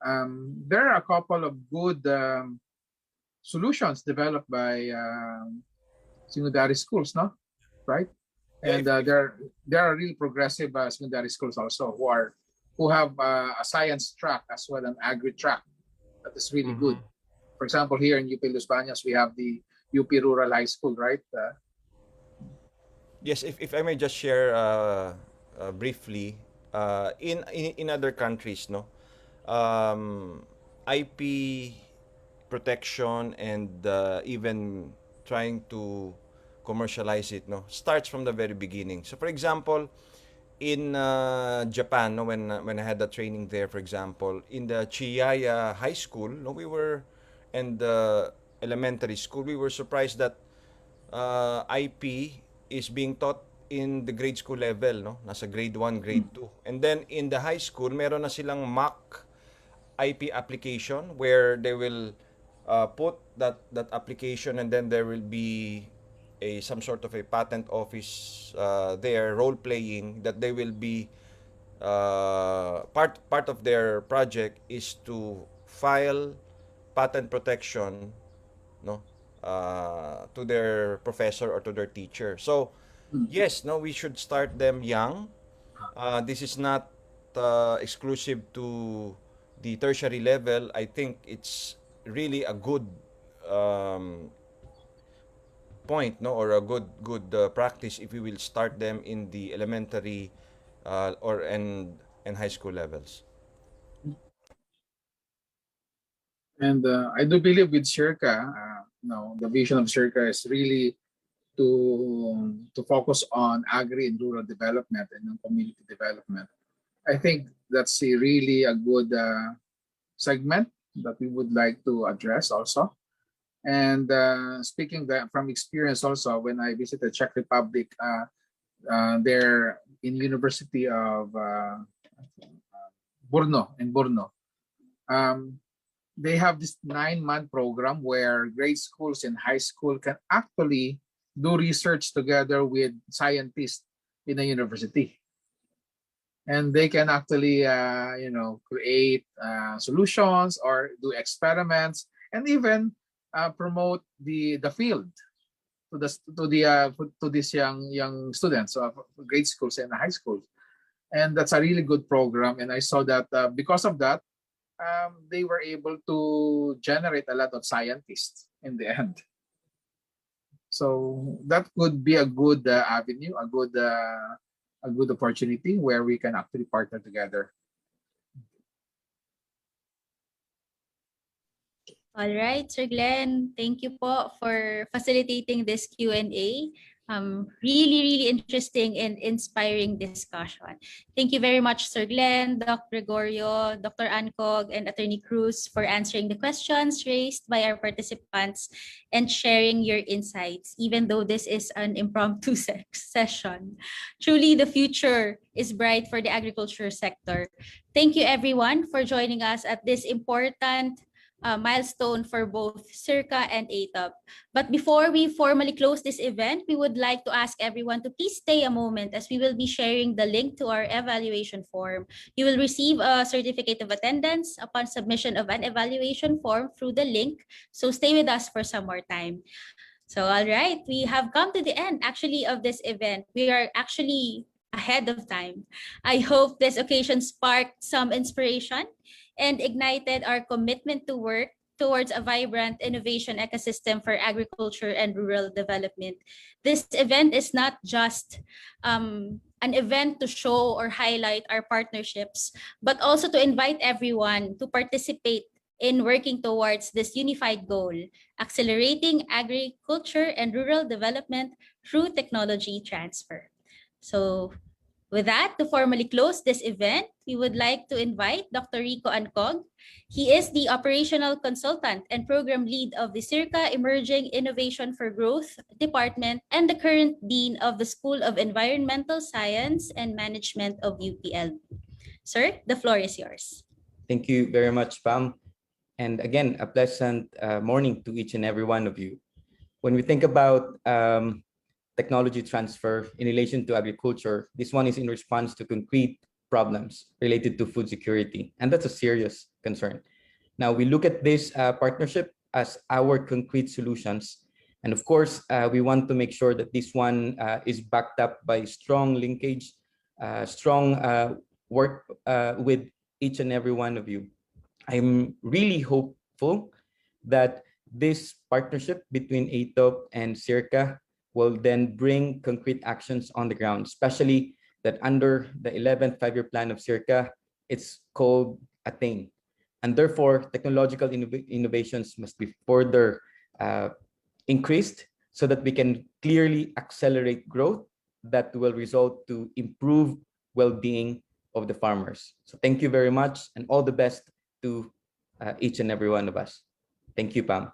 there are a couple of good solutions developed by secondary schools, no? Right? And there are really progressive secondary schools also who have a science track as well an agri track that is really good. For example, here in UP Los Baños, we have the UP Rural High School, right? Yes, if I may just share briefly, in other countries, no, IP protection and even trying to commercialize it, no, starts from the very beginning. So, for example, in Japan, no, when I had the training there, for example, in the Chiaya High School, no, we were, and the elementary school, we were surprised that IP is being taught in the grade school level, no? Nasa grade 1, grade 2. And then in the high school, meron na silang mock IP application where they will put that application, and then there will be some sort of a patent office there role playing that they will be part of their project is to file patent protection, no, to their professor or to their teacher. So yes, no, we should start them young. This is not exclusive to the tertiary level. I think it's really a good point, no, or a good practice if we will start them in the elementary or and high school levels. And I do believe with SEARCA, the vision of SEARCA is really to focus on agri and rural development and on community development. I think that's really a good segment that we would like to address also. And speaking from experience also, when I visited Czech Republic, there in University of Brno, they have this 9-month program where grade schools and high school can actually do research together with scientists in a university. And they can actually, create solutions or do experiments and even promote the field to these young students of grade schools and high schools. And that's a really good program. And I saw that because of that, they were able to generate a lot of scientists in the end. So that could be a good avenue, a good opportunity where we can actually partner together. All right, Sir Glenn, thank you po for facilitating this Q&A. Really interesting and inspiring discussion. Thank you very much, Sir Glenn, Dr. Gregorio, Dr. Ancog, and Attorney Cruz for answering the questions raised by our participants and sharing your insights, even though this is an impromptu session. Truly, the future is bright for the agriculture sector. Thank you, everyone, for joining us at this important milestone for both SEARCA and AToP. But before we formally close this event, we would like to ask everyone to please stay a moment as we will be sharing the link to our evaluation form. You will receive a certificate of attendance upon submission of an evaluation form through the link. So stay with us for some more time. So, all right, we have come to the end actually of this event. We are actually ahead of time. I hope this occasion sparked some inspiration and ignited our commitment to work towards a vibrant innovation ecosystem for agriculture and rural development. This event is not just an event to show or highlight our partnerships, but also to invite everyone to participate in working towards this unified goal, accelerating agriculture and rural development through technology transfer. So with that, to formally close this event, we would like to invite Dr. Rico Ancog. He is the operational consultant and program lead of the SEARCA Emerging Innovation for Growth Department and the current dean of the School of Environmental Science and Management of UPLB. Sir, the floor is yours. Thank you very much, Pam. And again, a pleasant morning to each and every one of you. When we think about technology transfer in relation to agriculture, this one is in response to concrete problems related to food security. And that's a serious concerned. Now, we look at this partnership as our concrete solutions. And of course, we want to make sure that this one is backed up by strong linkage, strong work with each and every one of you. I'm really hopeful that this partnership between AToP and SEARCA will then bring concrete actions on the ground, especially that under the 11th five-year plan of SEARCA, it's called ATTAIN. And therefore, technological innovations must be further increased so that we can clearly accelerate growth that will result to improve well-being of the farmers. So thank you very much and all the best to each and every one of us. Thank you, Pam.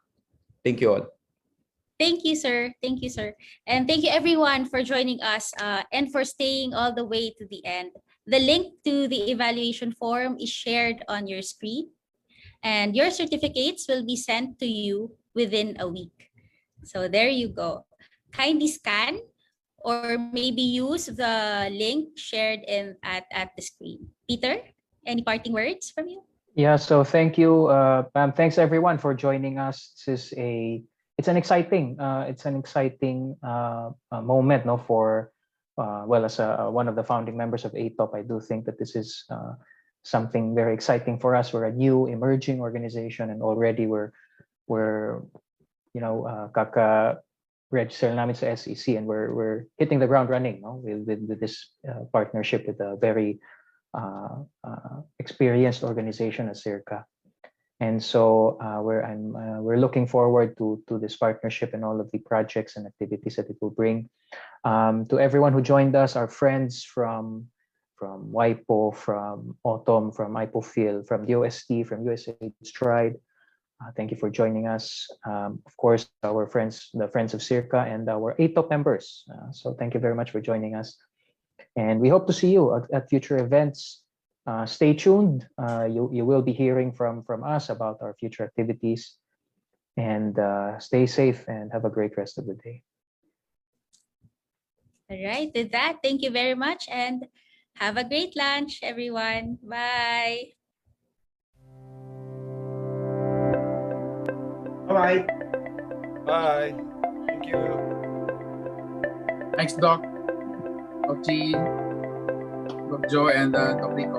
Thank you all. Thank you, sir. Thank you, sir. And thank you everyone for joining us and for staying all the way to the end. The link to the evaluation form is shared on your screen, and your certificates will be sent to you within a week. So there you go. Kindly scan or maybe use the link shared at the screen. Peter, any parting words from you? Yeah, so thank you, Pam. Thanks everyone for joining us. It's an exciting moment, no, for well, as one of the founding members of AToP, I do think that this is something very exciting for us. We're a new emerging organization, and already we're kaka-register namin sa SEC, and we're hitting the ground running, no, with this partnership with a very experienced organization as SEARCA. And so we're looking forward to this partnership and all of the projects and activities that it will bring. To everyone who joined us, our friends from WIPO, from Autumn, from IPOFIL, from DOST, from USA Stride, thank you for joining us. Of course, our friends, the friends of SEARCA, and our AToP members. So thank you very much for joining us. And we hope to see you at future events. Stay tuned. You will be hearing from us about our future activities. And stay safe and have a great rest of the day. All right, with that, thank you very much and have a great lunch, everyone. Bye. Bye-bye. Bye. Thank you. Thanks, Doc. Doc G, Doc Joe, and Doc Rico.